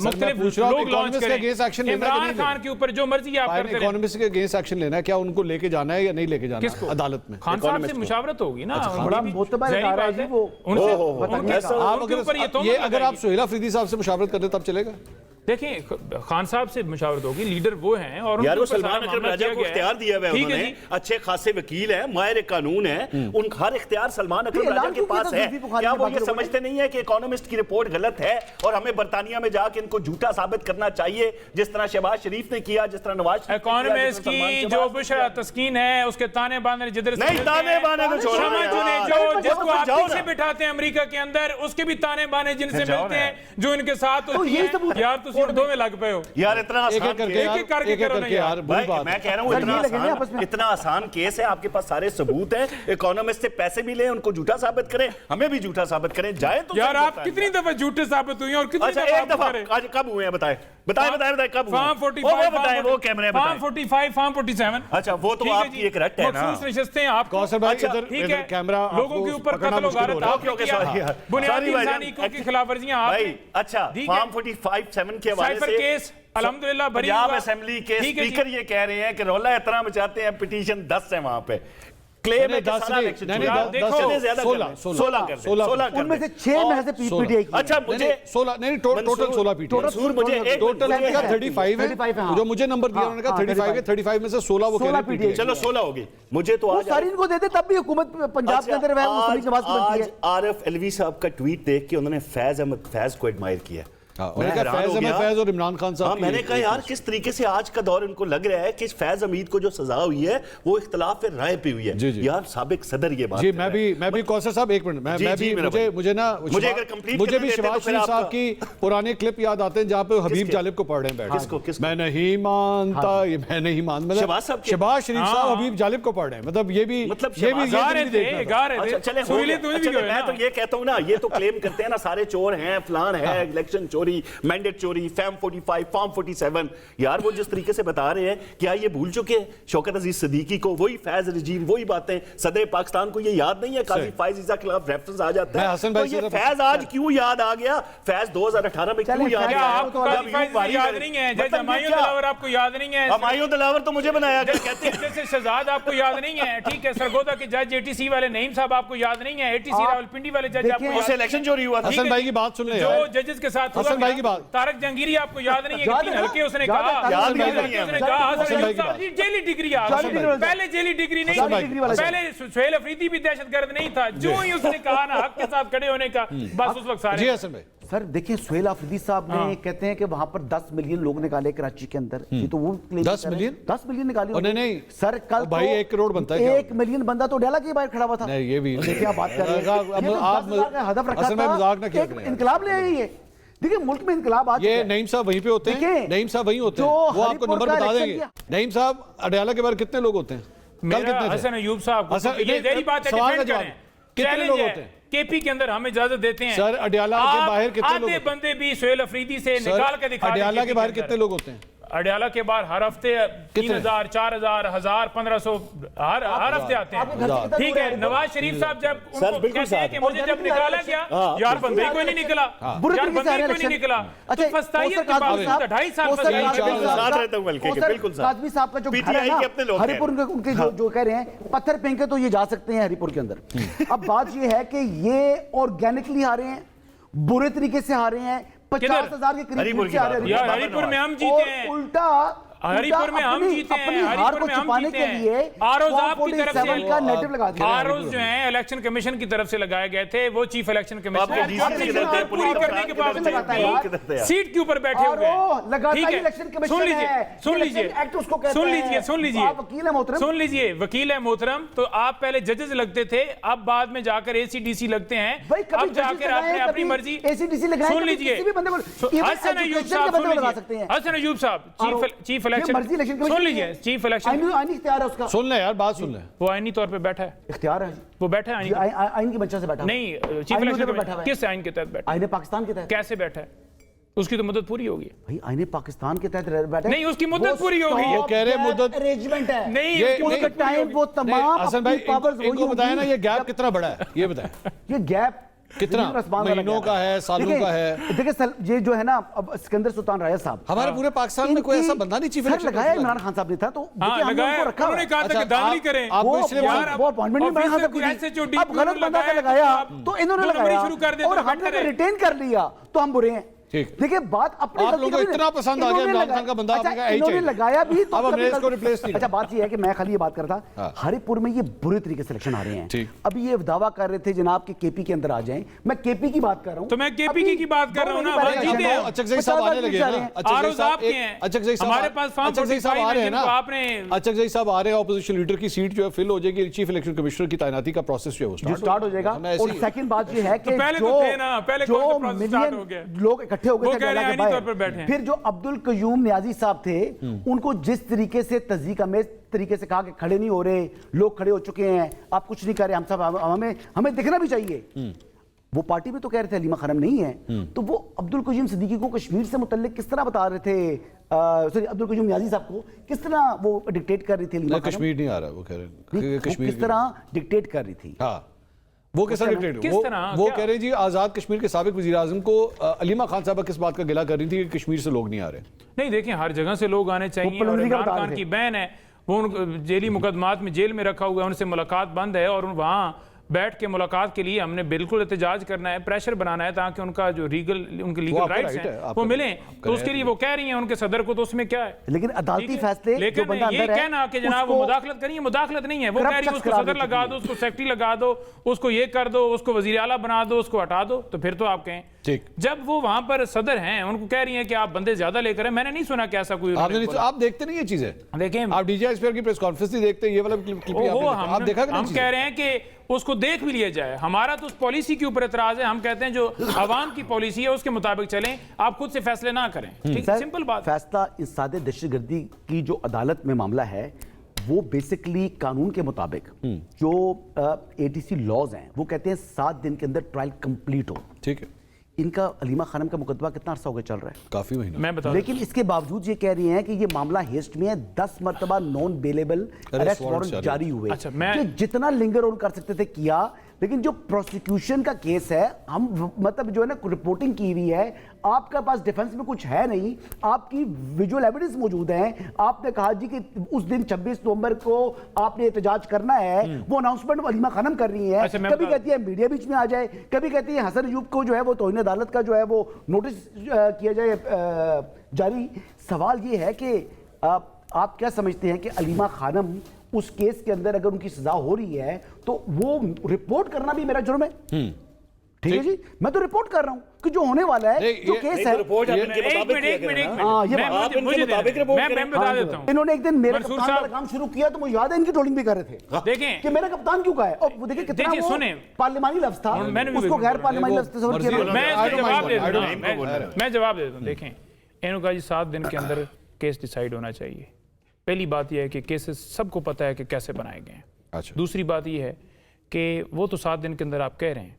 मुख्तलिफ लोग लॉन्च करें, इमरान खान के ऊपर जो मर्जी आप करते हैं। इकोनॉमिस्ट के अगेंस्ट एक्शन लेना है, क्या उनको लेके जाना है या नहीं लेके जाना है अदालत में? खान साहब से मुशावरत होगी ना, अगर आप सुहेल अफरीदी साहब से मुशावरत करते तब चलेगा? देखें खान साहब से मुशावरत होगी, लीडर वो हैं और यार वो सलमान अकरम राजा को इख्तियार दिया हुआ है उन्होंने, अच्छे खासे वकील हैं, माहिर कानून हैं, उन हर इख्तियार सलमान अकरम राजा के पास है। क्या वो ये समझते नहीं है कि इकोनॉमिस्ट की रिपोर्ट गलत है और हमें बरतानिया में जाके इनको झूठा साबित करना चाहिए, जिस तरह शहबाज शरीफ ने किया, जिस तरह नवाज शरीफ इकोनॉमिस्ट की जो बुशरा तस्कीन है उसके ताने बाने जिधर नहीं, ताने बाने तो छोड़ो, जो जिसको आप पीछे बिठाते हैं अमेरिका के अंदर, उसके भी ताने बाने जिनसे मिलते हैं, जो इनके साथ होती है। यार दो में लग पे हो यार, इतना करके यार मैं कह रहा हूँ इतना आसान केस है, आपके पास सारे सबूत हैं, इकोनॉमिस्ट से पैसे भी लें, उनको झूठा साबित करें, हमें भी झूठा साबित करें, जाए तो यार आप कितनी दफा झूठे साबित हुए और कितनी दफा आज कब हुए हैं? बताएं कब फार्म 45 बताएं, वो कैमरे फार्म 45 फार्म 47। अच्छा वो तो आपकी एक रट है ना, मखसूस नशिस्तें आप कौसर भाई इधर कैमरा, लोगों के ऊपर कत्ल वगारत आपने किया, बुनियादी इंसानी हकूक़ की खिलाफवर्जियां आपने। अच्छा फार्म 45-7 के हवाले से केस अल्हम्दुलिल्लाह पंजाब असेंबली के स्पीकर ये कह रहे हैं कि रौला इतना मचाते हैं, पिटीशन 10 है वहां पे, क्लेम है 10 उनमें से 6 में से पीटीआई की। अच्छा मुझे 16 नहीं टोटल 16 पीटीआई, मुझे एक टोटल 35 है, जो मुझे नंबर दिया उन्होंने कहा 35 है, 35 में से 16 वो कह रहे हैं पीटीआई। चलो 16 होगी, मुझे तो आज सारी इनको देते तब भी हुकूमत पंजाब के अंदर है, मुस्लिम नवाज की बनती है। आरिफ अलवी साहब का ट्वीट देख के उन्होंने फैज को एडमायर किया। फैज और इमरान खान साहब, मैंने कहा यार किस तरीके से आज का दौर इनको लग रहा है कि फैज हमीद को जो सजा हुई है वो इख्तिलाफ राय पे हुई है। यार साबिक सदर ये बात जी, मैं भी कौसर साहब एक मिनट, मैं भी मुझे भी शहबाज शरीफ साहब की पुराने क्लिप याद आते हैं जहाँ पे हबीब जालिब को पढ़ रहे हैं बैठ, मैं नहीं मानता, ये मैं नहीं मानता, शहबाज शरीफ साहब हबीब जालिब को पढ़ रहे हैं, मतलब ये भी मैं तो ये कहता हूँ ना, ये तो क्लेम करते हैं ना सारे चोर हैं, फलान है, इलेक्शन चोरी, मैंडेट चोरी, फैम 45, फॉर्म 47। यार वो जिस तरीके से बता रहे हैं, क्या ये भूल चुके हैं शौकत अजीज सिद्दीकी को, वही फैज रजीम, वही बातें, सदर पाकिस्तान को ये याद नहीं है? काजी फाइज ईसा के खिलाफ रेफरेंस आ जाता है, तो ये फैज आज क्यों याद आ गया? फैज 2018 में क्यों याद आया? आपको याद नहीं है? जज हमायूं दिलावर आपको याद नहीं है? हमायूं दिलावर तो मुझे बनाया गया कहते हैं, जैसे शहजाद आपको याद नहीं है, ठीक है, सरगोदा के जज एटीसी वाले नईम साहब आपको याद नहीं है, एटीसी रावलपिंडी वाले जज आपको, उससे इलेक्शन चोरी हुआ था। हसन भाई की बात सुन ले, जो जजेस के साथ हसन भाई की बात, तारक जंगीरी आपको याद नहीं है कि 3 हल्के उसने कहा, जेली डिग्री, पहले जेली डिग्री नहीं, पहले सुहेल अफरीदी भी दहशतगर्द नहीं था, जो ही उसने कहा ना हक के साथ खड़े होने का, बस उस वक्त सारे। जी हसन भाई, सर देखिए सुहेल अफरीदी साहब ने कहते हैं कि वहां पर 10 मिलियन लोग निकाले कराची के अंदर, ये तो वो 10 मिलियन निकाले। नहीं सर कल भाई 1 करोड़ बनता है, 1 मिलियन बंदा तो डाला के बाहर खड़ा हुआ था। नहीं ये भी देखिए आप बात कर रहे हैं, आप हदफ रखा था, इनकलाब ले आई है। देखिए मुल्क में इनकलाब आ, ये नईम साहब वहीं पे होते हैं, नईम साहब वहीं होते हैं, वो आपको नंबर बता देंगे। नईम साहब अडयाला के बाहर कितने लोग होते हैं? हसन अयूब साहब ये मेरी बात है, कितने लोग होते हैं? केपी के अंदर हमें इजाजत देते हैं सर, अडयाला के बाहर कितने लोग? आधे बंदे भी सुहेल अफरीदी से निकाल के दिखा, अडयाला के बाहर कितने लोग होते हैं? अडयाला के बाहर हर हफ्ते 3000, 4000, 1000, 1500 हर हफ्ते आते हैं। ठीक है, नवाज शरीफ साहब जब उनको कहते हैं कि मुझे जब निकाला गया, यार बंदे ही कोई नहीं निकला, यार बंदे ही कोई नहीं निकला, तो फस्ताइयत के बावजूद 2.5 साल काजमी साहब का जो घर है ना हरिपुर, उनके जो कह रहे हैं पत्थर फेंके तो ये जा सकते हैं हरिपुर के अंदर। अब बात ये है कि ये ऑर्गेनिकली हारे हैं, बुरे तरीके से हारे हैं, 50,000 के करीब से हारे हैं। हरिपुर में हम जीते हैं, उल्टा हरिपुर में हम जीते हैं, हार को छुपाने के लिए आरोज आपकी तरफ से का नेटिव लगा दिया। आरोज जो है इलेक्शन कमीशन की तरफ से लगाए गए थे, वो चीफ इलेक्शन कमीशन पूरी करने के बावजूद सीट के ऊपर बैठे हुए हैं। ठीक है, सुन लीजिए वकील है मोहतरम, तो आप पहले जजेस लगते थे, अब बाद में जाकर एसीडीसी लगते हैं, अब जाकर आपने अपनी मर्जी। सुन लीजिए हसन अयूब साहब चीफ सुन लीजिए चीफ इलेक्शन सुन ले यार, बात सुन ले। वो आईनी तौर पे बैठा है, इख्तियार है, वो बैठा है आइन की वजह से बैठा नहीं, चीफ इलेक्शन किस आइन के तहत बैठा? आइन पाकिस्तान के तहत। कैसे बैठा है? उसकी तो मुद्दत पूरी होगी भाई, आइन पाकिस्तान के तहत बैठा नहीं, उसकी मुद्दत पूरी हो गई है। वो कह रहे मुद्दत अरेंजमेंट है नहीं, उसका टाइम वो तमाम हसन भाई इनको बताया ना, ये गैप कितना बड़ा है, ये बताया ये गैप कितना महीनों का है, सालों का है। देखिए ये जो है ना, अब सिकंदर सुल्तान राजा साहब, हमारे पूरे पाकिस्तान में कोई ऐसा बंदा नहीं चीफ इलेक्शन लगाया इमरान खान साहब ने था, तो लगाया, उन्होंने कहा था कि दाखिल करें, आपको इसलिए वो अपॉइंटमेंट नहीं इमरान खान साहब की थी। अब गलत बंदा का लगाया तो इन्होंने लगाया और हमने रिटेन कर लिया तो हम बुरे हैं। देखिए बात अपने आप लोगों को इतना पसंद आ गया इमरान खान का बंदा, आपने इन्होंने लगाया भी तो अब हमने इसको रिप्लेस नहीं। अच्छा बात ये है कि मैं खाली ये बात करता, हरिपुर में ये बुरे तरीके से इलेक्शन आ रहे हैं। अभी ये दावा कर रहे थे जनाब कि केपी के अंदर आ जाएं, मैं केपी की बात कर रहा हूं, तो मैं केपी की बात कर रहा हूं ना। अचकजई साहब आने लगे ना, अचकजई साहब हमारे पास अचकजई साहब आ रहे हैं ना, अचकजई साहब आ रहे हैं, ऑपोजिशन लीडर की सीट जो है फिल हो जाएगी, चीफ इलेक्शन कमिश्नर की तैनाती का प्रोसेस जो है वो स्टार्ट हो जाएगा। और सेकंड बात ये है कि जो मिलियन लोग इकट्ठे हो गए थे, फिर जो अब्दुल कयूम नियाजी साहब थे, उनको जिस तरीके से तस्दीक अमेज तरीके से कहा कि खड़े नहीं हो रहे, लोग खड़े हो चुके हैं, आप कुछ नहीं कर रहे, हम सब हमें दिखना भी चाहिए। वो पार्टी में तो कह रहे थे हलीमा खानम नहीं है, तो वो अब्दुल कयूम सिद्दीकी को कश्मीर से मुतल्लिक किस तरह बता रहे थे, सॉरी अब्दुल कयूम नियाजी साहब को किस तरह वो डिक्टेट कर रही थी हलीमा खानम? कश्मीर नहीं आ रहा, वो कह रहे कश्मीर किस तरह डिक्टेट कर रही थी। हाँ वो कैसा डिक्टेट, वो कह रहे जी आजाद कश्मीर के साबिक वजीर आजम को हलीमा खान साहब किस बात का गिला कर रही थी कि कश्मीर से लोग नहीं आ रहे। नहीं देखिए, हर जगह से लोग आने चाहिए, और इमरान खान की बहन है, वो जेली मुकदमात में जेल में रखा हुआ है, उनसे मुलाकात बंद है, और वहाँ बैठ के मुलाकात के लिए हमने बिल्कुल एहतजाज करना है, प्रेशर बनाना है, ताकि उनका जो उनके लीगल राइट्स हैं वो मिले। तो उसके लिए वो कह रही हैं उनके सदर को, तो उसमें क्या है, लेकिन अदालती फैसले, लेकिन ये कहना कि जनाब वो मुदाखलत करिए, मुदाखलत नहीं है। वो कह रही है उसको सदर लगा दो, उसको सेक्रेटरी लगा दो, उसको ये कर दो, उसको वजीर आला बना दो, उसको हटा दो, तो फिर तो आप कहें ठीक। जब वो वहां पर सदर हैं, उनको कह रही हैं कि आप बंदे ज्यादा लेकर हैं, मैंने नहीं सुना कि ऐसा कोई। आप देखते नहीं ये चीजें, देखें आप डीजीआई स्पेयर की प्रेस कॉन्फ्रेंस नहीं देखते, ये वाला आप देखा, हम कह रहे हैं कि उसको देख भी लिया जाए। हमारा तो उस पॉलिसी के ऊपर एतराज है, हम कहते हैं जो अवाम की पॉलिसी है उसके मुताबिक चलें, आप खुद से फैसले ना करें। ठीक है, सिंपल बात। फैसला इंसादे दहशतगर्दी की जो अदालत में मामला है, वो बेसिकली कानून के मुताबिक जो एटीसी लॉज हैं वो कहते हैं 7 दिन के अंदर ट्रायल कंप्लीट हो। ठीक है, इनका हलीमा खानम का मुकदमा कितना अर्सा हो गया चल रहा है? काफी महीना। मैं बता, लेकिन इसके बावजूद ये कह रही हैं कि ये मामला हेस्ट में है, 10 मरतबा नॉन बेलेबल अरेस्ट वारंट जारी हुए। अच्छा, मैं जितना लिंगर ऑन कर सकते थे किया, लेकिन जो प्रोसिक्यूशन का केस है, हम मतलब जो है ना रिपोर्टिंग की हुई है, आपके पास डिफेंस में कुछ है नहीं, आपकी विजुअल एविडेंस मौजूद है। आपने कहा जी कि उस दिन 26 नवंबर को आपने एहतजाज करना है, वो अनाउंसमेंट हलीमा खानम कर रही है। अच्छा, कभी कहती है मीडिया बीच में आ जाए, कभी कहती है हसन अयूब को जो है वो तौहीन अदालत का जो है वो नोटिस किया जाए जारी। सवाल ये है कि आप क्या समझते हैं कि हलीमा खानम उस केस के अंदर अगर उनकी सजा हो रही है तो वो रिपोर्ट करना भी मेरा जुर्म है? ठीक है जी, मैं तो रिपोर्ट कर रहा हूं कि जो होने वाला है, जो केस है। मैं बता देता हूं, इन्होंने एक दिन मेरे कप्तान वाला काम शुरू किया तो मुझे याद है इनकी ट्रोलिंग भी कर रहे थे। देखें कि मेरा कप्तान क्यों कहा है, और वो देखिए कितना वो पार्लियामानी लफ्ज था, उसको गैर पार्लियामानी लफ्ज से मैं जवाब दे देता हूं। देखें, इन्होंने कहा जी 7 दिन के अंदर केस डिसाइड होना चाहिए। पहली बात यह है कि केसेस सबको पता है कि कैसे बनाए गए हैं। अच्छा। दूसरी बात यह है कि वो तो 7 दिन के अंदर आप कह रहे हैं,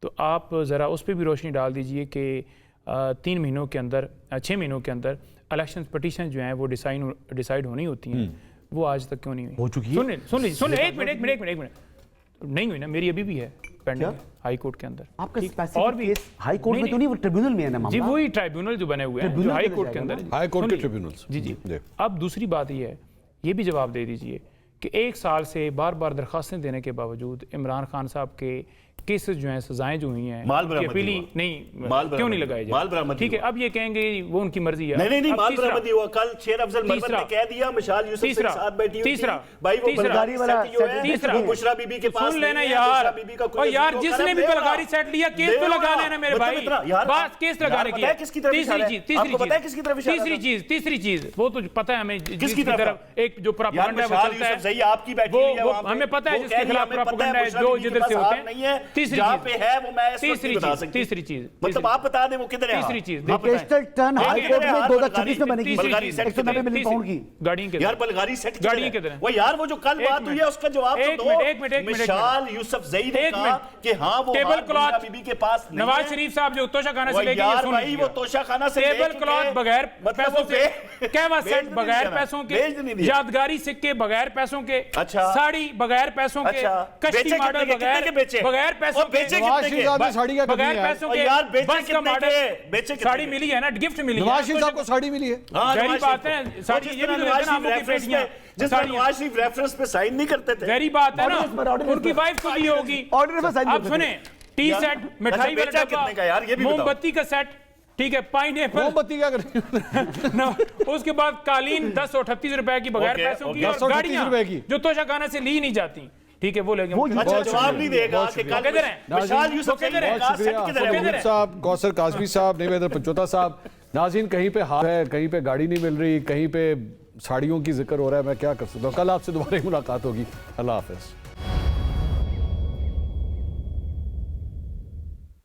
तो आप ज़रा उस पर भी रोशनी डाल दीजिए कि 3 महीनों के अंदर 6 महीनों के अंदर इलेक्शन पटिशन जो हैं वो डिसाइड होनी होती हैं, वो आज तक क्यों नहीं हुई? हो चुकी है। सुन एक मिनट नहीं हुई ना, मेरी अभी भी है पेंडिंग हाई कोर्ट के अंदर। आपका ठीक, स्पेसिफिक और भी केस हाई कोर्ट में तो नहीं, वो ट्रिब्यूनल में है ना जी, मामला। वही ट्राइब्यूनल जो बने हुए हैं, जो ट्रिब्यूनल हाई में कोर्ट के जाएगा अंदर। हाई कोर्ट के सुनिए, ट्रिब्यूनल्स। जी। अब दूसरी बात ये है, ये भी जवाब दे दीजिए कि 1 साल से बार बार दरखास्तें देने के बावजूद इमरान खान साहब के केसेस जो हैं, सजाएं जो हुई हैं, माल उनकी बरामद अपीली हुआ। नहीं, माल क्यों नहीं बरामद लगाए माल बरामद ठीक है, हुआ। अब ये कहेंगे वो उनकी मर्जी है। नहीं अब माल तीसरा- बरामद हुआ। कल शेर अफजल मरवत ने कह दिया मिशाल यूसुफ के साथ बैठी हुई थी। भाई वो बलगारी वाला सेट जो है, तीसरा वो बुशरा बीबी के पास सुन लेना नहीं है, यार, बुशरा बीबी का कोई और यार जिक्र जिसने भी कलम बलगारी सेट लिया केस तो लगा लेना मेरे मतलब भाई, इतना, यार, बात केस लगाने की पता है किसकी तरफ इशारा है? आपको पता है किसकी तरफ इशारा था? तीसरी चीज वो तो पता है हमें, जिसकी तरफ एक जो यार प्रोपेगेंडा है वो मिशाल चलता है, यूसुफ जही आपकी बैठी हुई है वो वहां पे। हमें पता है वो जिसके कह रही खिलाफ हमें पता प्रोपेगेंडा है, बुशरा जो बीबी के जिधर से पास होते हाथ हैं। नहीं है, तीसरी जहां चीज- पे है वो मैं इस वक्त नहीं बता सकती। तीसरी चीज मतलब आप बता दें वो किधर है? तीसरी चीज वोकेशनल टर्न हाई देखिए, कोर्ट में यार, 2026 में बनेगी, बलगारी सेट 190 मिलियन पाउंड की। गाड़ी के यार बलगारी सेट गाड़ी किधर है? किधर है? वो यार वो जो कल एक बात हुई मिनट। है उसका जवाब तो एक दो। मिनट, एक मिनट, एक मिनट, मिशाल यूसुफ जही ने एक कहा मिनट। कि हाँ वो टेबल हाथ बुशरा क्लॉथ बीबी के पास नहीं नवाज है। शरीफ साहब जो तोशा खाना वो से लेके यार भाई वो तोशा खाना से टेबल ले क्लॉथ चुके। बगैर मतलब पैसों वो से, कहवा भेज सेट नहीं बगैर दिया। पैसों के, भेज नहीं दिया। यादगारी सिक्के बगैर पैसों के, अच्छा। साड़ी बगैर पैसों के, अच्छा। कश्ती बेचे मॉडल कितने के? बगैर कितने के बेचे? बगैर पैसों और बेचे के, नवाज कितने शरीफ साहब ने साड़ी का बगैर कमी है। पैसों और के, यार बेचे बस का कितने मॉडल, के? बेचे कितने साड़ी के? मिली है ना, गिफ्ट मिली है। नवाज शरीफ साहब को साड़ी मिली है। हाँ, गहरी नवाज बात शरीफ। है, साड़ी जिस ये भी तरह तो नवाज देते ना, शरीफ आमों की रेफरेंस पेटियां, पे- जिस तरह साड़ियां। नवाज शरीफ रेफरेंस पे साइन नहीं करते थे। गहरी बात है ना, ऑर्डिनेंस पर उनकी वाइफ को दी होगी। ऑर्डिनेंस पर साइन अब करते सुने, टी यार, सेट, मिठाई अच्छा, बेचा कितने का यार? ये भी वाला बताओ। मोमबत्ती का सेट, ठीक है, पाइनएप्पल, मोमबत्ती क्या करें? ना, उसके बाद कालीन 1038 रुपए की बगैर ओके, पैसों की, ओके। और 1038 गाड़ियां रुपए की। जो तोशाखाना से ली नहीं जाती, ठीक है, वो लेंगे। वो अच्छा बहुत जवाब शुक्रिया। नहीं देगा बहुत कि शुक्रिया। कल किधर है? मिशाल यूसुफ किधर जही है? ने कहा शुक्रिया सेट किधर है? किधर हसन है? साहब, कौसर काजमी साहब, निवेदर पंचोता साहब। नाज़रीन, कहीं पे हाथ है, कहीं पे गाड़ी नहीं मिल रही, कहीं पे साड़ियों की जिक्र हो रहा है, मैं क्या कर सकता हूँ। कल आपसे दोबारा मुलाकात होगी। अल्लाह हाफिज़।